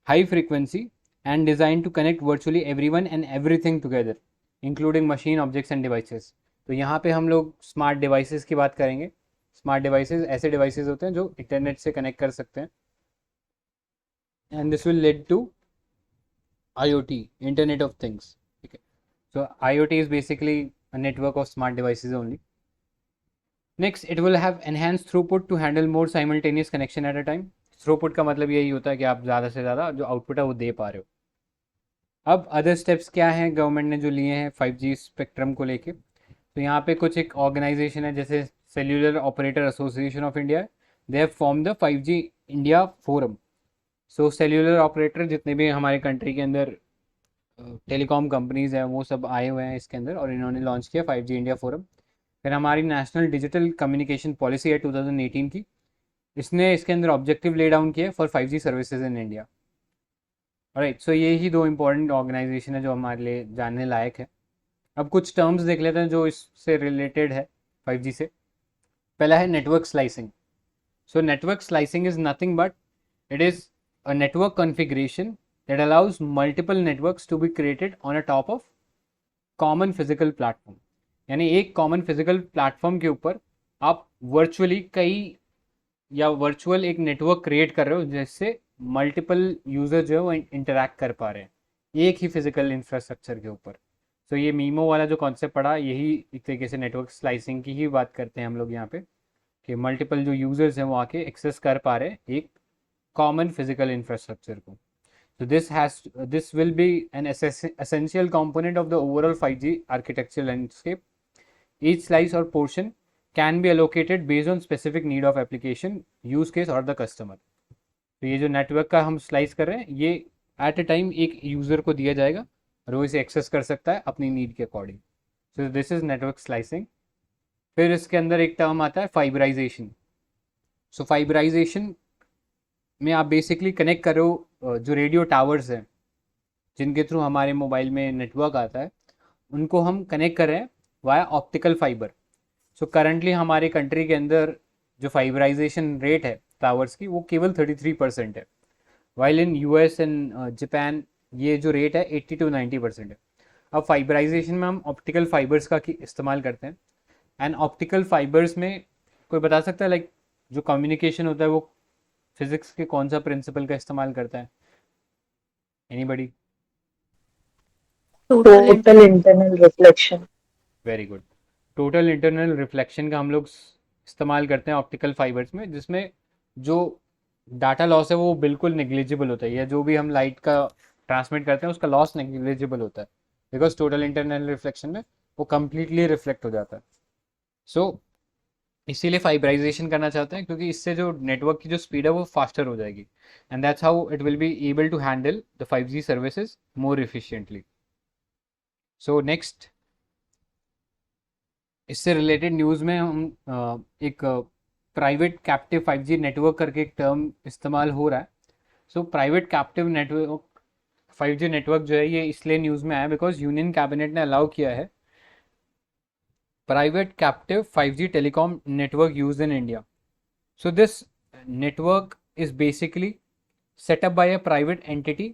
high frequency and designed to connect virtually everyone and everything together including machine objects and devices। तो यहाँ पे हम लोग स्मार्ट डिवाइसेस की बात करेंगे। स्मार्ट डिवाइसेस ऐसे devices होते हैं जो इंटरनेट से कनेक्ट कर सकते हैं, and this will lead to IoT, internet of things, ठीक है। So IoT is basically a network of smart devices only। Next, it will have enhanced throughput to handle more simultaneous connection at a time। Throughput का मतलब यही होता है कि आप ज़्यादा से ज़्यादा जो आउटपुट है वो दे पा रहे हो। अब अदर स्टेप्स क्या हैं गवर्नमेंट ने जो लिए हैं 5G स्पेक्ट्रम को लेके, तो यहाँ पे कुछ एक ऑर्गेनाइजेशन है जैसे cellular operator association of India, they have form the 5G India forum. So cellular operator जितने भी हमारे कंट्री के अंदर टेलीकॉम कंपनीज हैं वो सब आए हुए हैं इसके अंदर, और इन्होंने लॉन्च किया 5G इंडिया फोरम। फिर हमारी नेशनल डिजिटल कम्युनिकेशन पॉलिसी है 2018 की, इसने इसके अंदर ऑब्जेक्टिव ले डाउन किया for 5G services in India. Right, so ये ही 2 इंपॉर्टेंट ऑर्गेनाइजेशन है जो हमारे लिए जानने लायक है। अब कुछ टर्म्स देख लेते हैं जो इससे रिलेटेड है 5G से। पहला है network slicing. So network slicing is nothing but it is a network configuration that allows multiple networks to be created on a top of common physical platform. यानी एक कॉमन फिजिकल प्लेटफॉर्म के ऊपर आप virtually कई या virtual एक network create कर रहे हो जिससे मल्टीपल यूज़र जो है वो इंटरैक्ट कर पा रहे हैं एक ही फिजिकल इंफ्रास्ट्रक्चर के ऊपर। तो ये मीमो वाला जो कॉन्सेप्ट पढ़ा, यही एक तरीके से नेटवर्क स्लाइसिंग की ही बात करते हैं हम लोग यहाँ पे, कि मल्टीपल जो यूजर्स हैं वो आके एक्सेस कर पा रहे हैं एक कॉमन फिजिकल इंफ्रास्ट्रक्चर को. So this will be an essential component of the overall 5G architecture landscape. Each slice or portion can be allocated based on specific need of application, use case or the customer. तो ये जो network का हम slice कर रहे हैं, ये eight ए time एक यूज़र को दिया जाएगा और वो इसे एक्सेस कर सकता है अपनी नीड के according. So this is network slicing. फिर इसके अंदर एक टर्म आता है फाइबराइजेशन. सो फाइबराइजेशन में आप बेसिकली कनेक्ट करो जो रेडियो टावर्स हैं जिनके थ्रू हमारे मोबाइल में नेटवर्क आता है, उनको हम कनेक्ट कर रहे हैं via optical fibre. So currently हमारे कंट्री के अंदर जो फाइबराइजेशन रेट है टावर्स की, वो केवल 33% है, while in US and Japan ये जो रेट है 80 to 90% है. अब फाइबराइजेशन में हम ऑप्टिकल फाइबर्स का इस्तेमाल करते हैं. एंड ऑप्टिकल फाइबर्स में कोई बता सकता है लाइक जो कम्युनिकेशन होता है वो फिजिक्स के कौन सा प्रिंसिपल का इस्तेमाल करता है? Anybody? Total internal reflection. Very good. Total internal reflection का हम लोग इस्तेमाल करते हैं ऑप्टिकल फाइबर्स में, जिसमें जो डाटा लॉस है वो बिल्कुल नेग्लिजिबल होता है, या जो भी हम लाइट का ट्रांसमिट करते हैं उसका लॉस नेग्लिजिबल होता है, बिकॉज टोटल इंटरनल रिफ्लेक्शन में वो कम्प्लीटली रिफ्लेक्ट हो जाता है. सो इसीलिए फाइबराइजेशन करना चाहते हैं, क्योंकि इससे जो नेटवर्क की जो स्पीड है वो फास्टर हो जाएगी, and that's how it will be able to handle the 5G services more efficiently. So next, इससे रिलेटेड न्यूज़ में हम एक प्राइवेट कैप्टिव 5G नेटवर्क करके एक टर्म इस्तेमाल हो रहा है. So private captive network 5G network जो है ये इसलिए न्यूज़ में आया बिकॉज यूनियन कैबिनेट ने अलाउ किया है private captive 5G telecom network used in India. So this network is basically set up by a private entity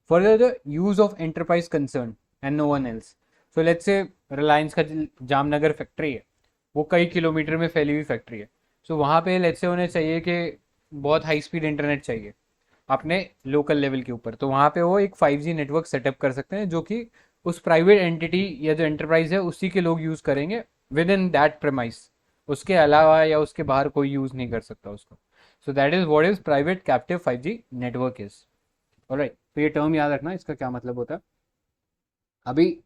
for the use of enterprise concern and no one else. So let's say Reliance का Jamnagar factory है, वो कई kilometre में फैली हुई factory है. सो वहाँ पे लेट्स से उन्हें चाहिए कि बहुत हाई स्पीड इंटरनेट चाहिए अपने लोकल लेवल के ऊपर, तो वहाँ पे वो एक 5G नेटवर्क सेटअप कर सकते हैं जो कि उस प्राइवेट एंटिटी या जो एंटरप्राइज है उसी के लोग यूज़ करेंगे विद इन दैट प्रेमाइस. उसके अलावा या उसके बाहर कोई यूज़ नहीं कर सकता उसको. सो that is what is private captive 5G network is. Alright, तो ये टर्म याद रखना इसका क्या मतलब होता है. अभी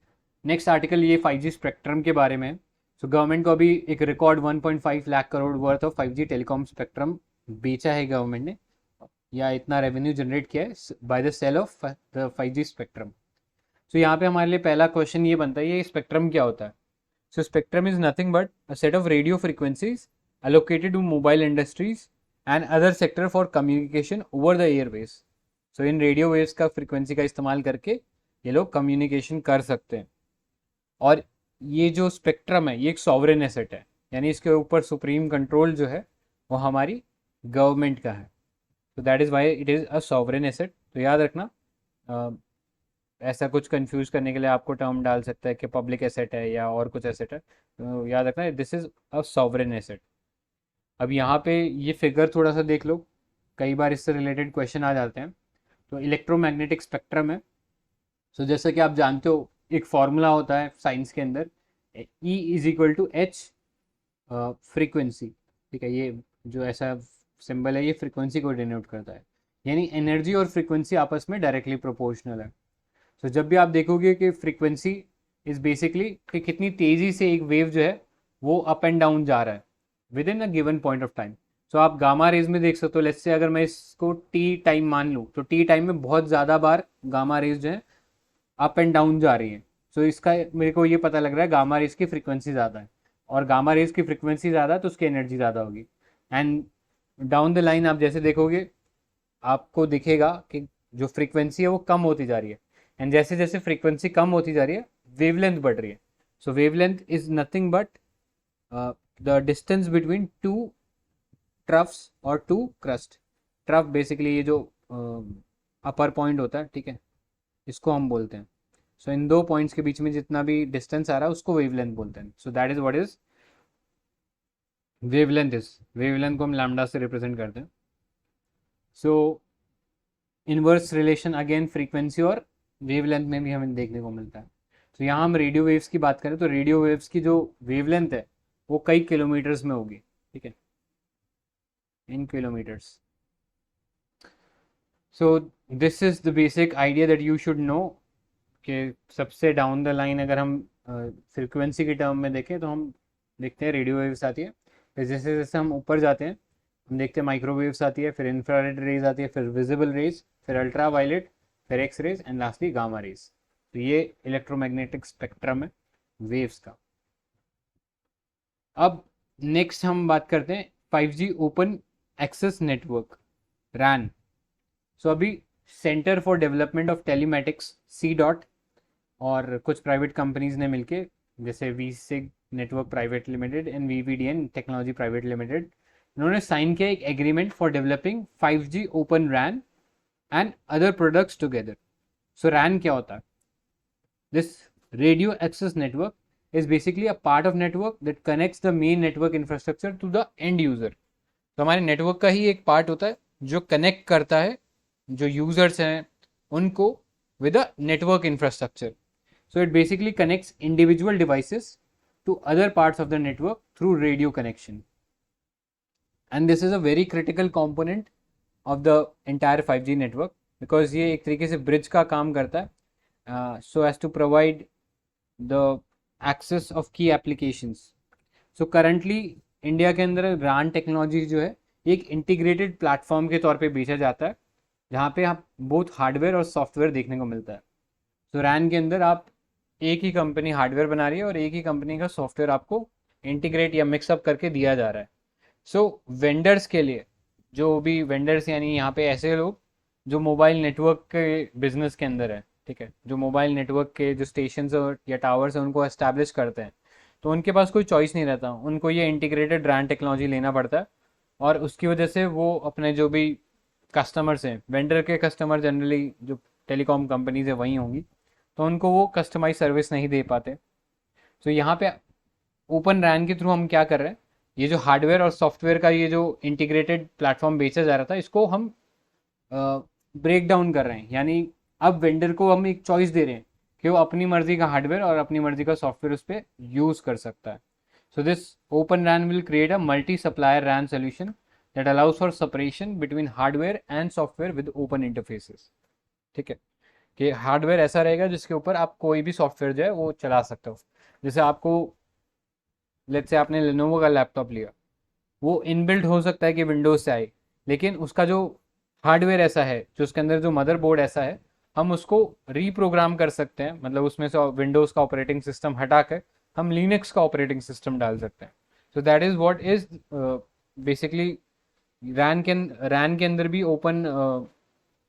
नेक्स्ट आर्टिकल ये 5G स्पेक्ट्रम के बारे में. सो गवर्नमेंट को अभी एक record 1.5 lakh crore worth of 5G telecom spectrum बेचा है गवर्नमेंट ने, या इतना रेवेन्यू जनरेट किया है by the sale of the 5G spectrum. So यहाँ पे हमारे लिए पहला क्वेश्चन ये बनता है, ये स्पेक्ट्रम क्या होता है? So spectrum is nothing but a set of radio frequencies allocated to mobile industries and other sector for communication over the airways. So in radio waves का फ्रीक्वेंसी का इस्तेमाल करके ये लोग कम्युनिकेशन कर सकते हैं. और ये जो स्पेक्ट्रम है ये एक सॉवरेन एसेट है, यानी इसके ऊपर सुप्रीम कंट्रोल जो है वो हमारी गवर्नमेंट का है. तो that is why it is a sovereign asset. तो याद रखना, ऐसा कुछ कंफ्यूज करने के लिए आपको टर्म डाल सकता है कि पब्लिक एसेट है या और कुछ एसेट है. तो याद रखना this is a sovereign asset. अब यहाँ पे ये फिगर थोड़ा सा देख लो, कई बार इससे रिलेटेड क्वेश्चन आ जाते हैं. तो इलेक्ट्रोमैग्नेटिक स्पेक्ट्रम है. सो जैसे कि आप जानते हो एक फॉर्मूला होता है साइंस के अंदर, E is equal to h frequency. ठीक है, ये जो ऐसा सिंबल है ये फ्रीक्वेंसी को डिनोट करता है, यानी एनर्जी और फ्रीक्वेंसी आपस में डायरेक्टली प्रोपोर्शनल है. तो जब भी आप देखोगे कि फ्रीक्वेंसी इज बेसिकली कि कितनी तेज़ी से एक वेव जो है वो अप एंड डाउन जा रहा है within a given point of time. So आप गामा रेज में देख सकते हो, लेट्स से अगर मैं इसको टी टाइम मान लूँ तो टी टाइम में बहुत ज़्यादा बार गामा रेज जो है अप एंड डाउन जा रही है. सो इसका मेरे को ये पता लग रहा है गामा रेज की फ्रीक्वेंसी ज़्यादा है, और गामा रेज की फ्रीक्वेंसी ज़्यादा है तो उसकी एनर्जी ज़्यादा होगी. एंड डाउन द लाइन आप जैसे देखोगे आपको दिखेगा कि जो फ्रीक्वेंसी है वो कम होती जा रही है, एंड जैसे जैसे फ्रीक्वेंसी कम होती जा रही है वेवलेंथ बढ़ रही है. So wavelength is nothing but the distance between two troughs और टू क्रस्ट. ट्रफ बेसिकली ये जो अपर पॉइंट होता है, ठीक है, इसको हम बोलते हैं. सो इन दो पॉइंट्स के बीच में जितना भी डिस्टेंस आ रहा है उसको वेवलेंथ बोलते हैं. So that is what is wavelength. Is wavelength को हम लैम्डा से रिप्रेजेंट करते हैं. सो इनवर्स रिलेशन अगेन फ्रीक्वेंसी और वेवलेंथ में भी हमें देखने को मिलता है. तो यहाँ हम रेडियो वेव्स की बात करें तो रेडियो वेव्स की जो वेवलेंथ है वो कई किलोमीटर्स में होगी, ठीक है, in kilometers. So this is the basic idea that you should know कि सबसे डाउन द लाइन अगर हम फ्रिक्वेंसी के टर्म में देखें तो हम देखते हैं रेडियो वेव्स आती है. फिर जैसे जैसे हम ऊपर जाते हैं हम देखते हैं माइक्रोवेव्स आती है, फिर इंफ्रारेड रेज आती है, फिर विजिबल रेज, फिर अल्ट्रा वायलेट, फिर X rays and lastly gamma rays. तो ये इलेक्ट्रोमैग्नेटिक स्पेक्ट्रम है वेव्स का. अब नेक्स्ट हम बात करते हैं 5G open access network, RAN. So अभी centre for development of telematics C DOT और कुछ प्राइवेट कंपनीज ने मिलके जैसे WiSig network private limited and VVDN technology private limited, इन्होंने साइन किया एक agreement for developing 5G open RAN and other products together. So RAN क्या होता है? This radio access network is basically a part of network that connects the main network infrastructure to the end user. तो हमारे network का ही एक part होता है जो कनेक्ट करता है जो यूजर्स हैं उनको with a network infrastructure. So it basically connects individual devices to other parts of the network through radio connection. And this is a very critical component of the entire 5G network because ये एक तरीके से bridge का काम करता है so as to provide the access of key applications. So currently India के अंदर RAN टेक्नोलॉजी जो है एक इंटीग्रेटेड प्लेटफॉर्म के तौर पे बेचा जाता है जहाँ पे आप बहुत हार्डवेयर और सॉफ्टवेयर देखने को मिलता है. तो RAN के अंदर आप एक ही कंपनी हार्डवेयर बना रही है और एक ही कंपनी का सॉफ्टवेयर आपको इंटीग्रेट या मिक्सअप करके दिया जा रहा है. सो वेंडर्स के लिए, जो भी वेंडर्स यानी यहाँ पे ऐसे लोग जो मोबाइल नेटवर्क के बिजनेस के अंदर है, ठीक है, जो मोबाइल नेटवर्क के जो स्टेशन या टावर्स हैं उनको एस्टैब्लिश करते हैं, तो उनके पास कोई चॉइस नहीं रहता, उनको ये इंटीग्रेटेड RAN टेक्नोलॉजी लेना पड़ता है. और उसकी वजह से वो अपने जो भी कस्टमर्स हैं, वेंडर के कस्टमर जनरली जो टेलीकॉम कंपनीज है वही होंगी, तो उनको वो कस्टमाइज सर्विस नहीं दे पाते. तो यहाँ पे ओपन RAN के थ्रू हम क्या कर रहे हैं, ये जो हार्डवेयर और सॉफ्टवेयर का ये जो इंटीग्रेटेड प्लेटफॉर्म बेचा जा रहा था इसको हम ब्रेक डाउन कर रहे हैं. यानी अब वेंडर को हम एक चॉइस दे रहे हैं कि वो अपनी मर्जी का हार्डवेयर और अपनी मर्जी का सॉफ्टवेयर उस पर यूज कर सकता है. So this open RAN will create a multi supplier RAN solution that allows for separation between hardware and software with open interfaces. ठीक है, कि हार्डवेयर ऐसा रहेगा जिसके ऊपर आप कोई भी सॉफ्टवेयर जो है वो चला सकते हो. जैसे आपको लेट्स से आपने लेनोवो का लैपटॉप लिया, वो इनबिल्ट हो सकता है कि विंडोज से आए, लेकिन उसका जो हार्डवेयर ऐसा है, जो उसके अंदर जो मदरबोर्ड ऐसा है, हम उसको रीप्रोग्राम कर सकते हैं. मतलब उसमें से विंडोज़ का ऑपरेटिंग सिस्टम हटा कर हम लिनक्स का ऑपरेटिंग सिस्टम डाल सकते हैं. So that is what is basically RAN के अंदर भी ओपन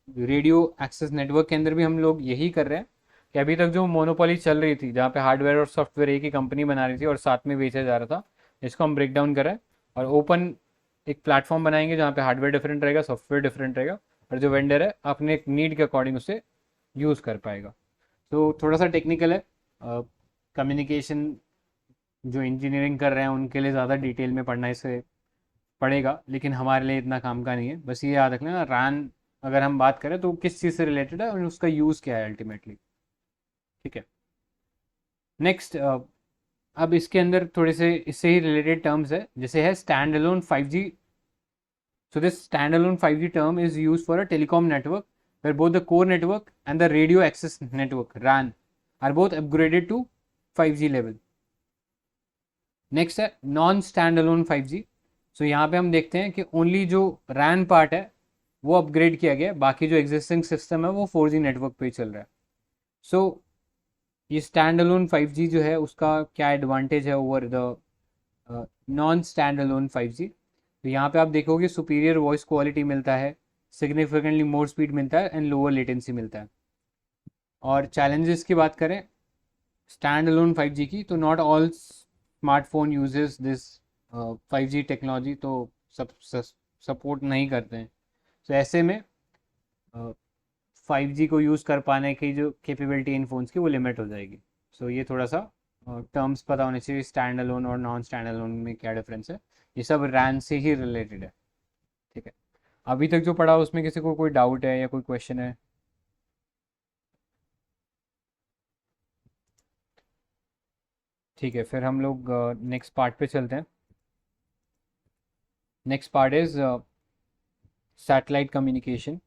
रेडियो एक्सेस नेटवर्क के अंदर भी हम लोग यही कर रहे हैं कि अभी तक जो मोनोपोली चल रही थी जहाँ पे हार्डवेयर और सॉफ्टवेयर एक ही कंपनी बना रही थी और साथ में बेचा जा रहा था, इसको हम ब्रेक डाउन कर रहे हैं और ओपन एक प्लेटफॉर्म बनाएंगे जहाँ पे हार्डवेयर डिफरेंट रहेगा, सॉफ्टवेयर डिफरेंट रहेगा, और जो वेंडर है अपने एक नीड के अकॉर्डिंग उसे यूज़ कर पाएगा. तो थोड़ा सा टेक्निकल है, कम्युनिकेशन जो इंजीनियरिंग कर रहे हैं उनके लिए ज़्यादा डिटेल में पढ़ना इसे पड़ेगा, लेकिन हमारे लिए इतना काम का नहीं है. बस ये याद रखना, RAN अगर हम बात करें तो किस चीज़ से रिलेटेड है और उसका यूज़ क्या है अल्टीमेटली. ठीक है, नेक्स्ट अब इसके अंदर थोड़े से इससे ही रिलेटेड टर्म्स है, जैसे है stand alone 5G. So this standalone 5G term is used for a telecom network where both the core network and the radio access network RAN are both upgraded to 5G level. Next है non stand alone 5G. सो यहाँ पे हम देखते हैं कि only जो RAN part है वो अपग्रेड किया गया है, बाकी जो एग्जिस्टिंग सिस्टम है वो 4G नेटवर्क पे ही चल रहा है. सो ये स्टैंड अलोन 5G जो है उसका क्या एडवांटेज है over the non stand alone 5G. तो यहाँ पे आप देखोगे सुपीरियर वॉइस क्वालिटी मिलता है, सिग्निफिकेंटली मोर स्पीड मिलता है एंड लोअर लेटेंसी मिलता है. और चैलेंजेस की बात करें स्टैंड अलोन 5G की, तो not all smartphone uses this 5G technology, तो सब सपोर्ट नहीं करते हैं. तो ऐसे में 5G को यूज़ कर पाने की जो कैपेबिलिटी इन फोन्स की वो लिमिट हो जाएगी. सो ये थोड़ा सा टर्म्स पता होने चाहिए, स्टैंड अलोन और नॉन स्टैंड अलोन में क्या डिफरेंस है. ये सब RAN से ही रिलेटेड है. ठीक है, अभी तक जो पढ़ा उसमें किसी को कोई डाउट है या कोई क्वेश्चन है? ठीक है, फिर हम लोग नेक्स्ट पार्ट पे चलते हैं। Next part is satellite communication.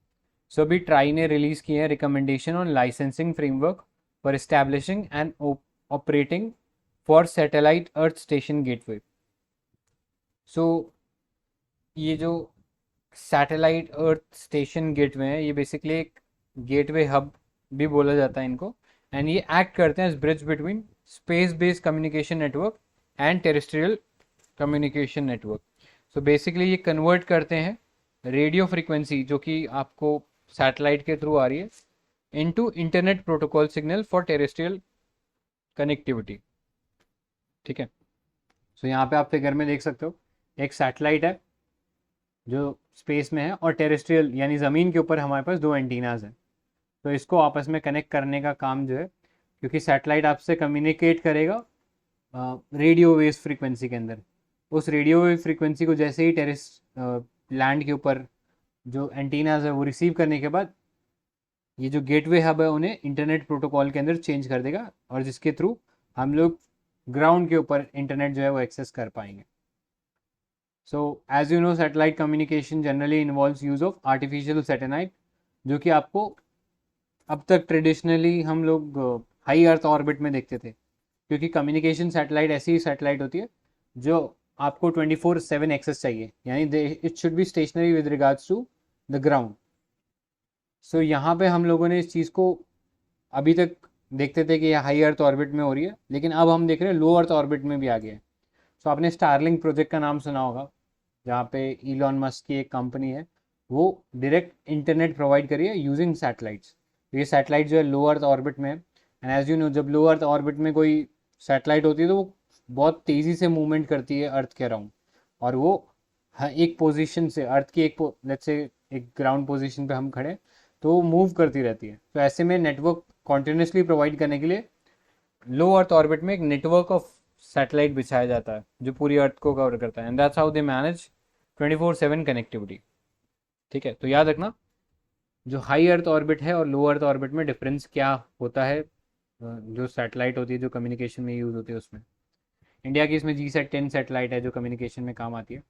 So अभी ट्राई ने रिलीज़ किए हैं recommendation on licensing framework for establishing and operating for satellite earth station gateway. So ये जो सैटेलाइट अर्थ स्टेशन गेटवे है, ये बेसिकली एक गेटवे हब भी बोला जाता है इनको, एंड ये एक्ट करते हैं as bridge between space based communication network and terrestrial communication network. So basically ये कन्वर्ट करते हैं रेडियो फ्रीक्वेंसी जो कि आपको सैटेलाइट के थ्रू आ रही है into internet protocol signal for terrestrial connectivity. ठीक है, सो यहाँ पे आप फिगर में देख सकते हो एक सैटेलाइट है जो स्पेस में है, और टेरेस्ट्रियल यानी ज़मीन के ऊपर हमारे पास दो एंटीनाज हैं। तो इसको आपस में कनेक्ट करने का काम जो है, क्योंकि सैटेलाइट आपसे कम्युनिकेट करेगा रेडियो वेव फ्रीक्वेंसी के अंदर, उस रेडियो वेव फ्रीक्वेंसी को जैसे ही टेरेस लैंड के ऊपर जो एंटीनाज है वो रिसीव करने के बाद ये जो गेटवे हब है उन्हें इंटरनेट प्रोटोकॉल के अंदर चेंज कर देगा, और जिसके थ्रू हम लोग ग्राउंड के ऊपर इंटरनेट जो है वो एक्सेस कर पाएंगे। So as you know satellite communication generally involves use of artificial satellite, जो कि आपको अब तक ट्रेडिशनली हम लोग हाई अर्थ ऑर्बिट में देखते थे, क्योंकि कम्युनिकेशन सैटेलाइट ऐसी ही सैटेलाइट होती है जो आपको 24/7 एक्सेस चाहिए, यानी it should be stationary with regards to the ground. So यहाँ पे हम लोगों ने इस चीज़ को अभी तक देखते थे कि यह हाई अर्थ ऑर्बिट में हो रही है, लेकिन अब हम देख रहे हैं लो अर्थ ऑर्बिट में भी आ गया है। सो आपने स्टारलिंक प्रोजेक्ट का नाम सुना होगा, जहाँ पे इलॉन मस्क की एक कंपनी है वो डायरेक्ट इंटरनेट प्रोवाइड करी है यूजिंग सैटेलाइट्स। तो ये सैटेलाइट जो है लो अर्थ ऑर्बिट में है, एंड एज यू नो जब लो अर्थ ऑर्बिट में कोई सैटेलाइट होती है तो वो बहुत तेज़ी से मूवमेंट करती है अर्थ के अराउंड, और वो एक पोजीशन से अर्थ की एक लेट्स से एक ग्राउंड पोजीशन पे हम खड़े तो वो मूव करती रहती है। तो ऐसे में नेटवर्क कॉन्टिन्यूसली प्रोवाइड करने के लिए लो अर्थ ऑर्बिट में एक नेटवर्क ऑफ सैटेलाइट बिछाया जाता है जो पूरी अर्थ को कवर करता है, and that's how they manage 24/7 connectivity. ठीक है, तो याद रखना जो हाई अर्थ ऑर्बिट है और लो अर्थ ऑर्बिट में डिफरेंस क्या होता है, जो सैटेलाइट होती है जो कम्युनिकेशन में यूज़ होती है उसमें। इंडिया की इसमें GSAT-10 सैटेलाइट है जो कम्युनिकेशन में काम आती है।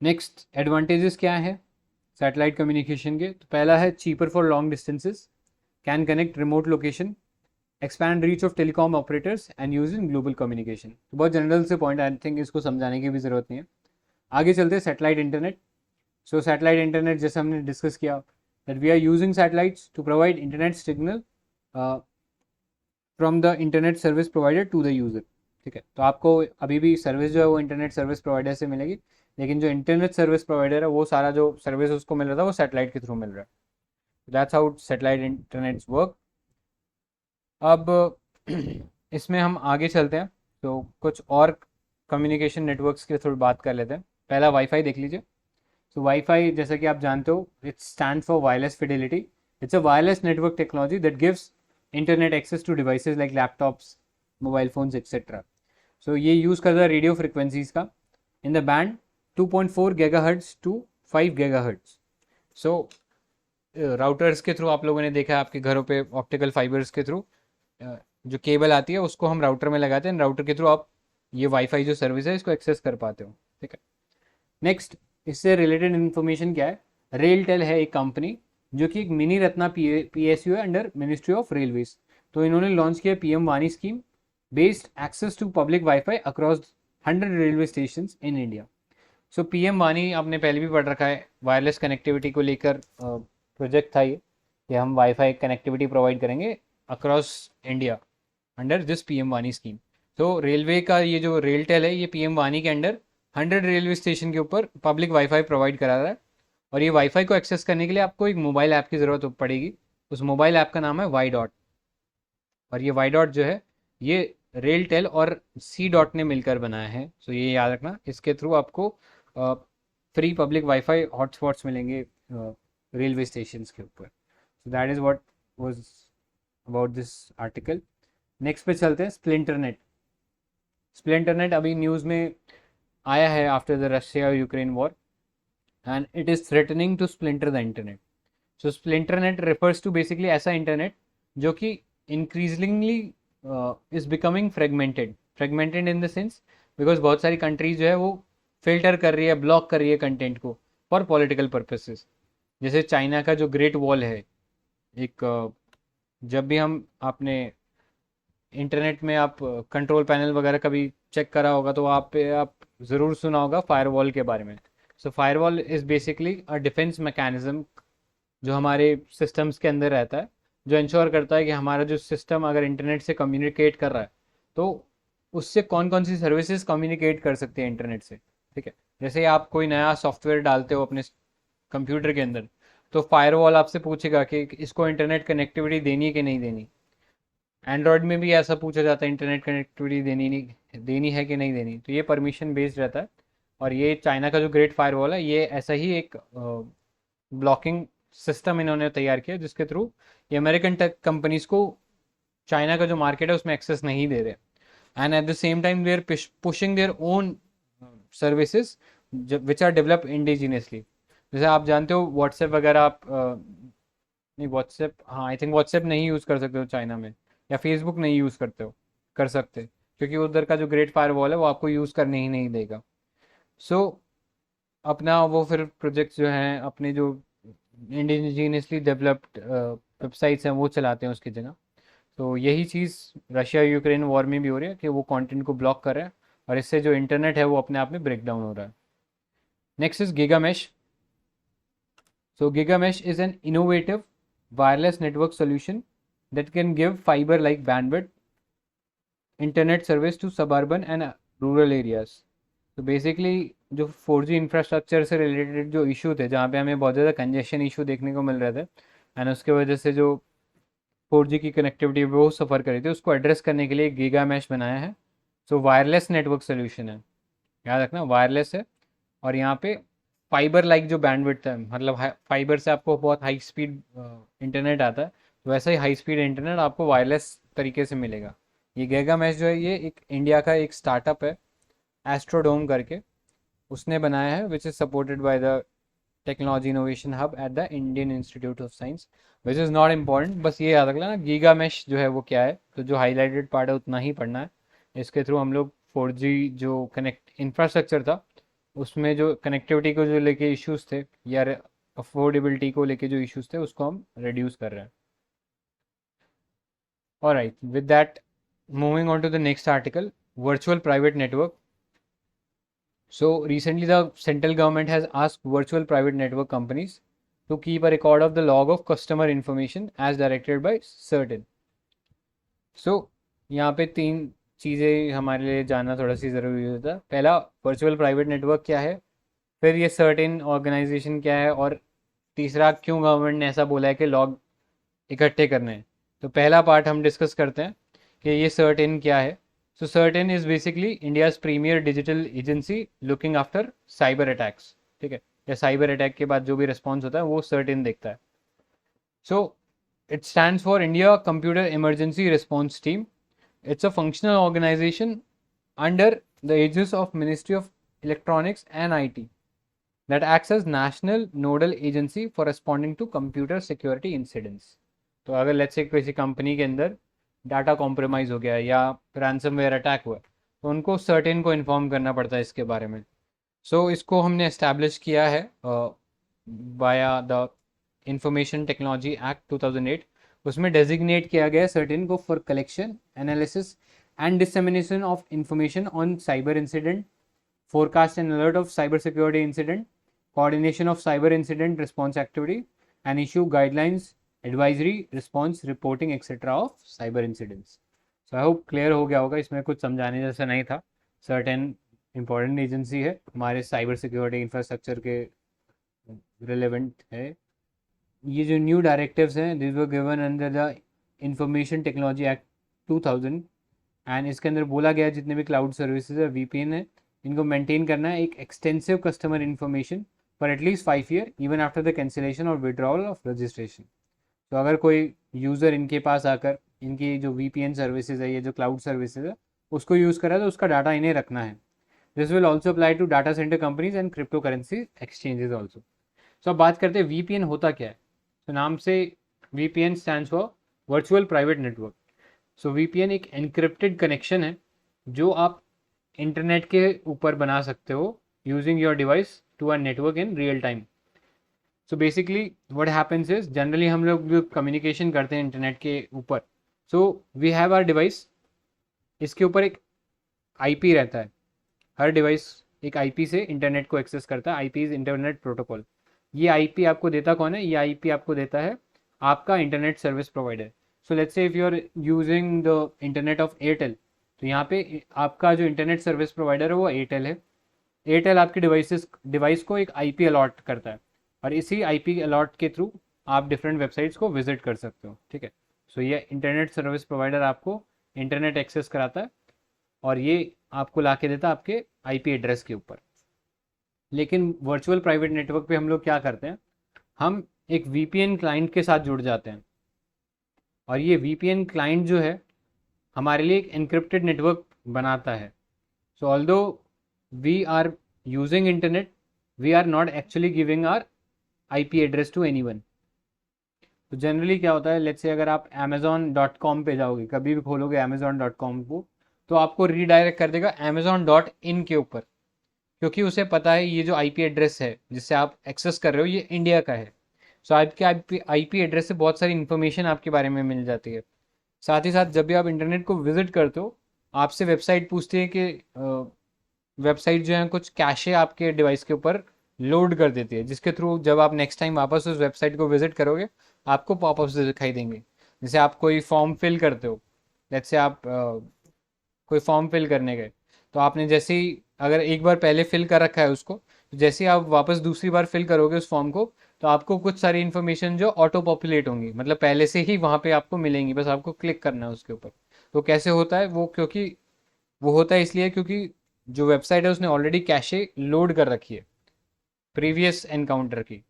नेक्स्ट एडवांटेजेस क्या है सैटेलाइट कम्युनिकेशन के, तो पहला है cheaper for long distances, can connect remote location, expand reach of telecom operators and use in global communication. तो बहुत जनरल से पॉइंट, आई थिंक इसको समझाने की भी ज़रूरत नहीं है। आगे चलते हैं satellite internet. So satellite internet जैसे हमने डिस्कस किया that we are using satellites to provide internet signal from the internet service provider to the user. ठीक है, तो आपको अभी भी सर्विस जो है वो इंटरनेट सर्विस प्रोवाइडर से मिलेगी, लेकिन जो इंटरनेट सर्विस प्रोवाइडर है वो सारा जो सर्विस उसको मिल रहा था वो सैटेलाइट के थ्रू मिल रहा है। That's how satellite internets work. अब इसमें हम आगे चलते हैं, तो कुछ और कम्युनिकेशन नेटवर्क्स के थ्रू बात कर लेते हैं। पहला वाईफाई देख लीजिए। तो वाईफाई जैसा कि आप जानते हो it stand for wireless fidelity. It's a wireless network technology that gives internet access to devices like laptops, mobile phones etcetera. So ये यूज़ करता है रेडियो फ्रिक्वेंसीज का in the band 2.4 GHz to 5 GHz। So routers के through आप लोगों ने देखा है आपके घरों पे ऑप्टिकल फाइबर्स के थ्रू जो केबल आती है उसको हम राउटर में लगाते हैं, राउटर के थ्रू आप ये वाईफाई जो सर्विस है इसको एक्सेस कर पाते हो। ठीक है, नेक्स्ट इससे रिलेटेड इन्फॉर्मेशन क्या है, रेलटेल है एक कंपनी जो कि एक मिनी रत्ना PSU है अंडर मिनिस्ट्री ऑफ रेलवेज। तो इन्होंने लॉन्च किया PM वानी scheme based access to public wifi across 100 railway station in India. So PM वानी आपने पहले भी पढ़ रखा है, वायरलेस कनेक्टिविटी को लेकर प्रोजेक्ट था ये कि हम वाईफाई कनेक्टिविटी प्रोवाइड करेंगे across India under this PM वानी स्कीम। तो रेलवे का ये जो रेलटेल है ये PM वानी के अंडर 100 रेलवे स्टेशन के ऊपर पब्लिक वाईफाई प्रोवाइड करा रहा है, और ये वाईफाई को एक्सेस करने के लिए आपको एक मोबाइल ऐप की ज़रूरत पड़ेगी। उस मोबाइल ऐप का नाम है वाई.डॉट, और ये वाई.डॉट जो है ये रेलटेल और C.डॉट ने मिलकर बनाया है। सो ये याद रखना, इसके थ्रू आपको फ्री पब्लिक वाईफाई हॉटस्पॉट्स मिलेंगे रेलवे स्टेशन के ऊपर। सो that is what was about this article. Next पे चलते हैं स्प्लिंटरनेट। स्प्लिंटरनेट अभी न्यूज़ में आया है after the Russia Ukraine war, and it is threatening to splinter the internet. So splinternet refers to basically ऐसा इंटरनेट जो कि increasingly is becoming fragmented in the sense because बहुत सारी कंट्रीज जो है वो फिल्टर कर रही है, ब्लॉक कर रही है कंटेंट को फॉर पॉलिटिकल पर्पसेस। जैसे चाइना का जो ग्रेट वॉल है, एक जब भी हम आपने इंटरनेट में आप कंट्रोल पैनल वगैरह कभी चेक करा होगा तो आप पे आप ज़रूर सुना होगा फायरवॉल के बारे में। So firewall is basically a defence mechanism जो हमारे सिस्टम्स के अंदर रहता है, जो इंश्योर करता है कि हमारा जो सिस्टम अगर इंटरनेट से कम्युनिकेट कर रहा है तो उससे कौन कौन सी सर्विसेज कम्युनिकेट कर सकती है इंटरनेट से। ठीक है, जैसे आप कोई नया सॉफ्टवेयर डालते हो अपने कंप्यूटर के अंदर, तो फायरवॉल आपसे पूछेगा कि इसको इंटरनेट कनेक्टिविटी देनी है कि नहीं देनी। एंड्रॉयड में भी ऐसा पूछा जाता है इंटरनेट कनेक्टिविटी देनी है कि नहीं देनी, तो ये परमिशन बेस्ड रहता है। और ये चाइना का जो ग्रेट फायरवॉल है ये ऐसा ही एक ब्लॉकिंग सिस्टम इन्होंने तैयार किया जिसके थ्रू ये अमेरिकन टेक कंपनीज को चाइना का जो मार्केट है उसमें एक्सेस नहीं दे रहे, and at the same time they are pushing their own services which are develop indigenously. जैसे आप जानते हो व्हाट्सएप वगैरह आप नहीं व्हाट्सएप, हाँ आई थिंक व्हाट्सएप नहीं यूज़ कर सकते हो चाइना में, या फेसबुक नहीं यूज़ करते हो कर सकते, क्योंकि उधर का जो ग्रेट फायरवॉल है वो आपको यूज़ करने ही नहीं देगा। सो अपना वो फिर प्रोजेक्ट्स जो हैं अपने जो इंडिजिनियसली डेवलप्ड वेबसाइट्स हैं वो चलाते हैं उसकी जगह। तो यही चीज़ रशिया यूक्रेन वॉर में भी हो रही है कि वो कंटेंट को ब्लॉक कर रहा है और इससे जो इंटरनेट है वो अपने आप में ब्रेक डाउन हो रहा है। Next is Giga Mesh. So Giga Mesh is an innovative wireless network solution that can give fiber like bandwidth internet service to suburban and rural areas. तो बेसिकली जो 4G इंफ्रास्ट्रक्चर से related जो issue थे जहाँ पे हमें बहुत ज़्यादा कंजेशन इशू देखने को मिल रहे थे एंड उसके वजह से जो 4G की कनेक्टिविटी वो सफ़र कर रही थी, उसको एड्रेस करने के लिए गीगा मैश बनाया है। सो वायरलेस नेटवर्क सोल्यूशन है, याद रखना वायरलेस है, और यहाँ पे फाइबर लाइक जो बैंडविड्थ है, मतलब फाइबर से आपको बहुत हाई स्पीड इंटरनेट आता है, तो वैसा ही हाई स्पीड इंटरनेट आपको वायरलेस तरीके से मिलेगा। ये गीगा मैश जो है ये एक इंडिया का एक स्टार्टअप है एस्ट्रोडोम करके, उसने बनाया है, which is supported by the technology innovation hub at the Indian institute of science, which is not important. बस ये याद रख लेना गीगा मैश जो है वो क्या है, तो जो हाईलाइटेड पार्ट है उतना ही पढ़ना है। इसके थ्रू हम लोग 4G जो कनेक्ट इंफ्रास्ट्रक्चर था उसमें जो कनेक्टिविटी को जो लेके इश्यूज थे या अफोर्डेबिलिटी को लेके जो इश्यूज थे उसको हम रिड्यूस कर रहे हैं। Alright, with that moving on to the next article, virtual private network. So recently the central government has asked virtual private network companies to keep a record of the log of customer information as directed by CERT-In. So यहाँ पे तीन चीज़ें हमारे लिए जानना थोड़ा सी ज़रूरी होता है। पहला, वर्चुअल प्राइवेट नेटवर्क क्या है, फिर ये सर्टेन ऑर्गेनाइजेशन क्या है, और तीसरा क्यों गवर्नमेंट ने ऐसा बोला है कि लॉग इकट्ठे करने हैं। तो पहला पार्ट हम डिस्कस करते हैं कि ये सर्टेन क्या है। So CERT In is basically India's premier digital agency looking after cyber attacks. ठीक है, या साइबर अटैक के बाद जो भी रिस्पॉन्स होता है वो सर्टेन देखता है। So it stands for India computer emergency response team. It's a functional organization under the aegis of Ministry of Electronics and IT that acts as national nodal agency for responding to computer security incidents. तो अगर let's say किसी company के अंदर data compromise हो गया या ransomware attack हुआ तो उनको सर्टेन को इन्फॉर्म करना पड़ता है इसके बारे में। सो इसको हमने एस्टैब्लिश किया है बाया द इंफॉर्मेशन टेक्नोलॉजी एक्ट 2008। उसमें डेजिग्नेट किया गया है सर्टेन को for collection, analysis and dissemination of information on cyber incident, forecast and alert of cyber security incident, coordination of cyber incident response activity and issue guidelines, advisory, response, reporting etcetera of cyber incidents. So I hope clear हो गया होगा, इसमें कुछ समझाने जैसा नहीं था। Certain important agency है हमारे साइबर सिक्योरिटी इंफ्रास्ट्रक्चर के रिलेवेंट है। ये जो न्यू डायरेक्टिव्स हैं this were given under the information technology act 2000 and इसके अंदर बोला गया जितने भी क्लाउड सर्विसेज है, VPN है, इनको मेंटेन करना है एक extensive customer information for at least 5 year even after the cancellation और विड्रॉल ऑफ रजिस्ट्रेशन। तो अगर कोई यूज़र इनके पास आकर इनकी जो VPN सर्विसेज है, ये जो क्लाउड सर्विसेज है, उसको यूज़ करा तो उसका डाटा इन्हें रखना है। This will also apply to data centre companies and cryptocurrency exchanges also. So अब बात करते हैं VPN होता क्या है। तो नाम से VPN stands for virtual private network. So VPN एक एनक्रिप्टेड कनेक्शन है जो आप इंटरनेट के ऊपर बना सकते हो using your device to a network in real time. So basically what happens is generally हम लोग जो कम्युनिकेशन करते हैं इंटरनेट के ऊपर, so we have our device, इसके ऊपर एक IP रहता है। हर डिवाइस एक IP से इंटरनेट को एक्सेस करता है। IP is internet protocol. ये IP आपको देता कौन है? ये IP आपको देता है आपका internet service provider. So let's say if you are using the internet of Airtel, तो यहाँ पे आपका जो इंटरनेट सर्विस प्रोवाइडर है वो एयरटेल है। एयरटेल आपके डिवाइस को एक IP अलॉट करता है और इसी IP अलॉट के थ्रू आप डिफरेंट वेबसाइट्स को विजिट कर सकते हो। ठीक है, सो ये इंटरनेट सर्विस प्रोवाइडर आपको इंटरनेट एक्सेस कराता है और ये आपको ला के देता है आपके IP एड्रेस के ऊपर। लेकिन वर्चुअल प्राइवेट नेटवर्क पे हम लोग क्या करते हैं, हम एक VPN क्लाइंट के साथ जुड़ जाते हैं और ये VPN क्लाइंट जो है हमारे लिए एक एनक्रिप्टेड नेटवर्क बनाता है। So although we are using internet, we are not actually giving our IP address to anyone. तो जनरली क्या होता है, लेट्स से अगर आप amazon.com पे जाओगे, कभी भी खोलोगे amazon.com को, तो आपको रीडायरेक्ट कर देगा amazon.in के ऊपर, क्योंकि उसे पता है ये जो IP एड्रेस है जिससे आप एक्सेस कर रहे हो ये इंडिया का है। सो आपके IP एड्रेस से बहुत सारी इन्फॉर्मेशन आपके बारे में मिल जाती है। साथ ही साथ जब भी आप इंटरनेट को विजिट करते हो, आपसे वेबसाइट पूछती है कि वेबसाइट जो है कुछ कैशे आपके डिवाइस के ऊपर लोड कर देती है, जिसके थ्रू जब आप नेक्स्ट टाइम वापस उस वेबसाइट को विजिट करोगे आपको पॉपअप्स दिखाई देंगे। जैसे आप कोई फॉर्म फिल करते हो, लेट्स से आप कोई फॉर्म फिल करने गए, तो आपने जैसे ही अगर एक बार पहले फिल कर रखा है उसको, तो जैसे ही आप वापस दूसरी बार फिल करोगे उस फॉर्म को, तो आपको कुछ सारी इन्फॉर्मेशन जो ऑटो पॉपुलेट होंगी, मतलब पहले से ही वहाँ पे आपको मिलेंगी, बस आपको क्लिक करना है उसके ऊपर। तो कैसे होता है वो, क्योंकि वो होता है इसलिए क्योंकि जो वेबसाइट है उसने ऑलरेडी कैशे लोड कर रखी है प्रीवियस एनकाउंटर की,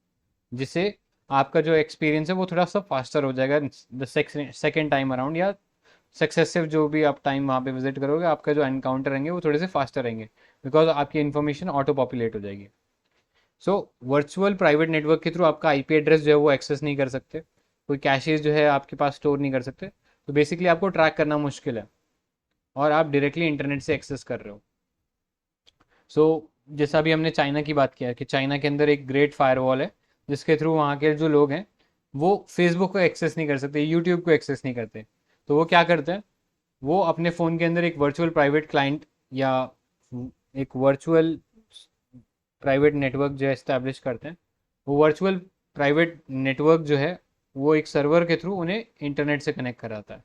जिससे आपका जो एक्सपीरियंस है वो थोड़ा सा फास्टर हो जाएगा द सेकेंड टाइम अराउंड, या सक्सेसिव जो भी आप टाइम वहाँ पे विजिट करोगे आपका जो एनकाउंटर रहेंगे वो थोड़े से फास्टर रहेंगे, बिकॉज आपकी इन्फॉर्मेशन ऑटो पॉपुलेट हो जाएगी। सो वर्चुअल प्राइवेट नेटवर्क के थ्रू आपका IP एड्रेस जो है वो एक्सेस नहीं कर सकते, कोई कैशेज जो है आपके पास स्टोर नहीं कर सकते, तो बेसिकली आपको ट्रैक करना मुश्किल है और आप डायरेक्टली इंटरनेट से एक्सेस कर रहे हो। जैसा भी हमने चाइना की बात किया कि चाइना के अंदर एक ग्रेट फायरवॉल है जिसके थ्रू वहाँ के जो लोग हैं वो फेसबुक को एक्सेस नहीं कर सकते, यूट्यूब को एक्सेस नहीं करते, तो वो क्या करते हैं, वो अपने फ़ोन के अंदर एक वर्चुअल प्राइवेट क्लाइंट या एक वर्चुअल प्राइवेट नेटवर्क जो है इस्टेब्लिश करते हैं। वो वर्चुअल प्राइवेट नेटवर्क जो है वो एक सर्वर के थ्रू उन्हें इंटरनेट से कनेक्ट कराता है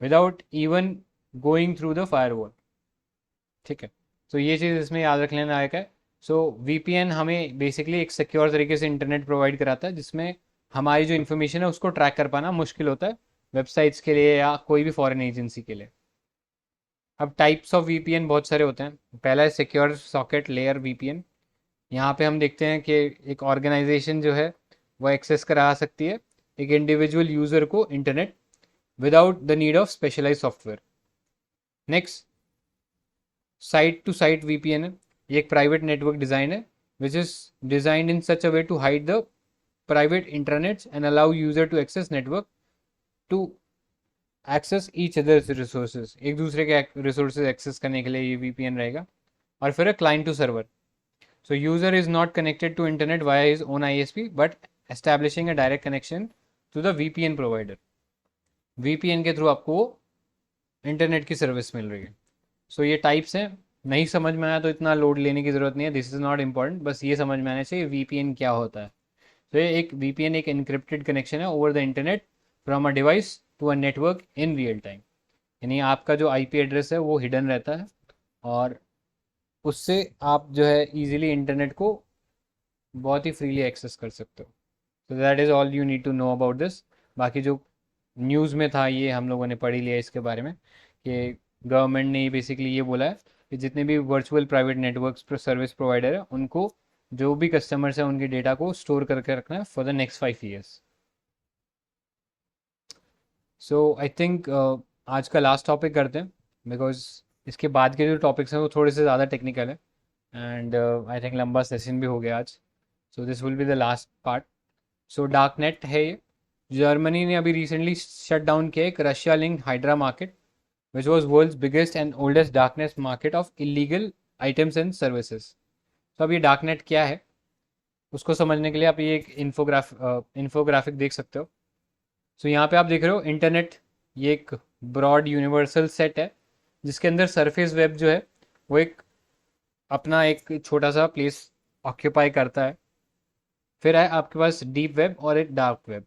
without even going through the firewall. ठीक है, तो ये चीज़ इसमें याद रख लेना लायक है। VPN हमें बेसिकली एक सिक्योर तरीके से इंटरनेट प्रोवाइड कराता है जिसमें हमारी जो इन्फॉर्मेशन है उसको ट्रैक कर पाना मुश्किल होता है वेबसाइट्स के लिए या कोई भी फॉरेन एजेंसी के लिए। अब टाइप्स ऑफ VPN बहुत सारे होते हैं। पहला है सिक्योर सॉकेट लेयर VPN। यहाँ पे हम देखते हैं कि एक ऑर्गेनाइजेशन जो है वो एक्सेस करा सकती है एक इंडिविजुअल यूज़र को internet without the need of specialize software. Next site to site VPN है। ये एक प्राइवेट नेटवर्क डिज़ाइन है which is designed in such a way to hide the private internets and allow user to access network to access each others resources. एक दूसरे के resources access करने के लिए ये VPN रहेगा। और फिर है client to server. So user is not connected to internet via his own ISP but establishing a direct connection to the VPN provider. VPN के थ्रू आपको इंटरनेट की सर्विस मिल रही है। सो ये टाइप्स हैं। नहीं समझ में आया तो इतना लोड लेने की ज़रूरत नहीं है, दिस इज़ नॉट इम्पॉर्टेंट, बस ये समझ में आने चाहिए VPN क्या होता है। तो ये एक VPN एक इनक्रिप्टेड कनेक्शन है over the internet from a device to a network in real time. यानी आपका जो IP एड्रेस है वो हिडन रहता है और उससे आप जो है इजीली इंटरनेट को बहुत ही फ्रीली एक्सेस कर सकते हो। तो that is all you need to know about this. बाकी जो न्यूज़ में था ये हम लोगों ने पढ़ ही लिया इसके बारे में कि गवर्नमेंट ने बेसिकली ये बोला है कि जितने भी वर्चुअल प्राइवेट नेटवर्क्स पर सर्विस प्रोवाइडर है उनको जो भी कस्टमर्स हैं उनकी डेटा को स्टोर करके रखना है for the next 5 years। So I think आज का लास्ट टॉपिक करते हैं बिकॉज इसके बाद के जो टॉपिक्स हैं वो थोड़े से ज़्यादा टेक्निकल है एंड आई थिंक लंबा सेशन भी हो गया आज। सो this will be the last part. So dark net है ये जर्मनी ने अभी रिसेंटली शट डाउन किया एक Russia link Hydra market which was world's biggest and oldest darkness market of illegal items and services. तो अब ये डार्कनेट क्या है उसको समझने के लिए आप ये एक इन्फोग्राफिक देख सकते हो। सो यहाँ पे आप देख रहे हो इंटरनेट, ये एक ब्रॉड यूनिवर्सल सेट है जिसके अंदर सरफेस वेब जो है वो एक अपना एक छोटा सा प्लेस ऑक्यूपाई करता है। फिर है आपके पास डीप वेब और एक डार्क वेब।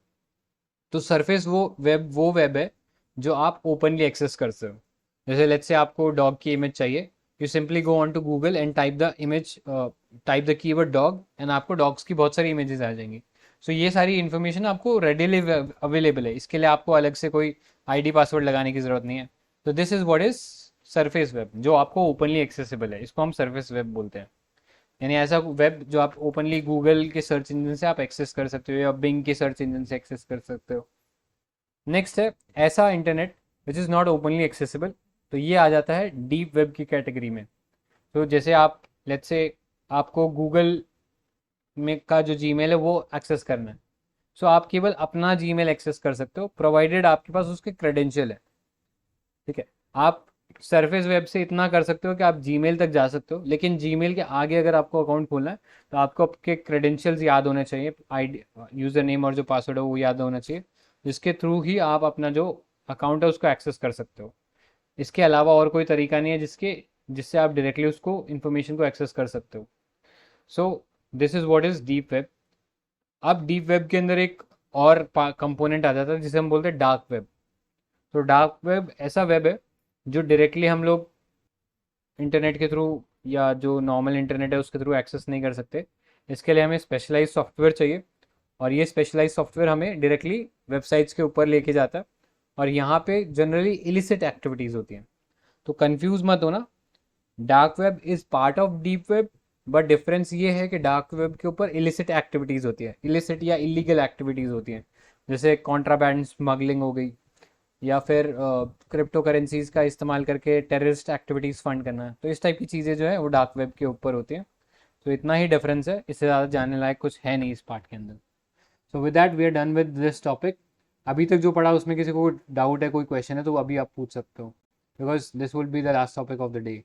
तो सरफेस वो वेब है जो आप ओपनली एक्सेस कर सकते हो। जैसे लेट्स से आपको डॉग की इमेज चाहिए, you simply go on to Google and type the keyword dog and आपको डॉग्स की बहुत सारी इमेजेस आ जाएंगी। सो ये सारी इन्फॉर्मेशन आपको रेडिली अवेलेबल है, इसके लिए आपको अलग से कोई आईडी पासवर्ड लगाने की ज़रूरत नहीं है। तो this is what is surface web, जो आपको ओपनली एक्सेसिबल है, इसको हम सरफेस वेब बोलते हैं। यानी ऐसा वेब जो आप ओपनली गूगल के सर्च इंजन से आप एक्सेस कर सकते हो या बिंग के सर्च इंजन से एक्सेस कर सकते हो। नेक्स्ट है ऐसा internet which is not openly accessible. तो ये आ जाता है डीप वेब की कैटेगरी में। तो जैसे आप लेट्स से आपको गूगल में का जो जीमेल है वो एक्सेस करना है, सो आप केवल अपना जीमेल एक्सेस कर सकते हो प्रोवाइडेड आपके पास उसके क्रेडेंशियल है। ठीक है, आप सरफेस वेब से इतना कर सकते हो कि आप जीमेल तक जा सकते हो, लेकिन जीमेल के आगे अगर आपको अकाउंट खोलना है तो आपको आपके क्रेडेंशियल्स याद होने चाहिए, आईडी, यूज़र नेम और जो पासवर्ड है वो याद होना चाहिए, जिसके थ्रू ही आप अपना जो अकाउंट है उसको एक्सेस कर सकते हो। इसके अलावा और कोई तरीका नहीं है जिससे आप डायरेक्टली उसको इन्फॉर्मेशन को एक्सेस कर सकते हो। So this is what is deep web. अब डीप वेब के अंदर एक और कंपोनेंट आ जाता है जिसे हम बोलते हैं डार्क वेब। तो डार्क वेब ऐसा वेब है जो डायरेक्टली हम लोग इंटरनेट के थ्रू या जो नॉर्मल इंटरनेट है उसके थ्रू एक्सेस नहीं कर सकते। इसके लिए हमें स्पेशलाइज सॉफ्टवेयर चाहिए और ये स्पेशलाइज सॉफ्टवेयर हमें डायरेक्टली वेबसाइट्स के ऊपर लेके जाता है और यहाँ पे जनरली इलिसिट एक्टिविटीज़ होती हैं। तो कंफ्यूज मत होना, dark web is part of deep web, but difference ये है कि डार्क वेब के ऊपर इलिसिट एक्टिविटीज़ होती है, इलिसिट या इलीगल एक्टिविटीज़ होती हैं, जैसे कॉन्ट्राबैंड स्मगलिंग हो गई या फिर क्रिप्टो करेंसीज का इस्तेमाल करके टेररिस्ट एक्टिविटीज़ फंड करना। तो इस टाइप की चीज़ें जो है वो डार्क वेब के ऊपर होती हैं। तो इतना ही डिफरेंस है, इससे ज़्यादा जानने लायक कुछ है नहीं इस पार्ट के अंदर। So with that we are done with this topic. अभी तक जो पढ़ा उसमें किसी को डाउट है, कोई क्वेश्चन है तो अभी आप पूछ सकते हो, because this will be the last topic of the day.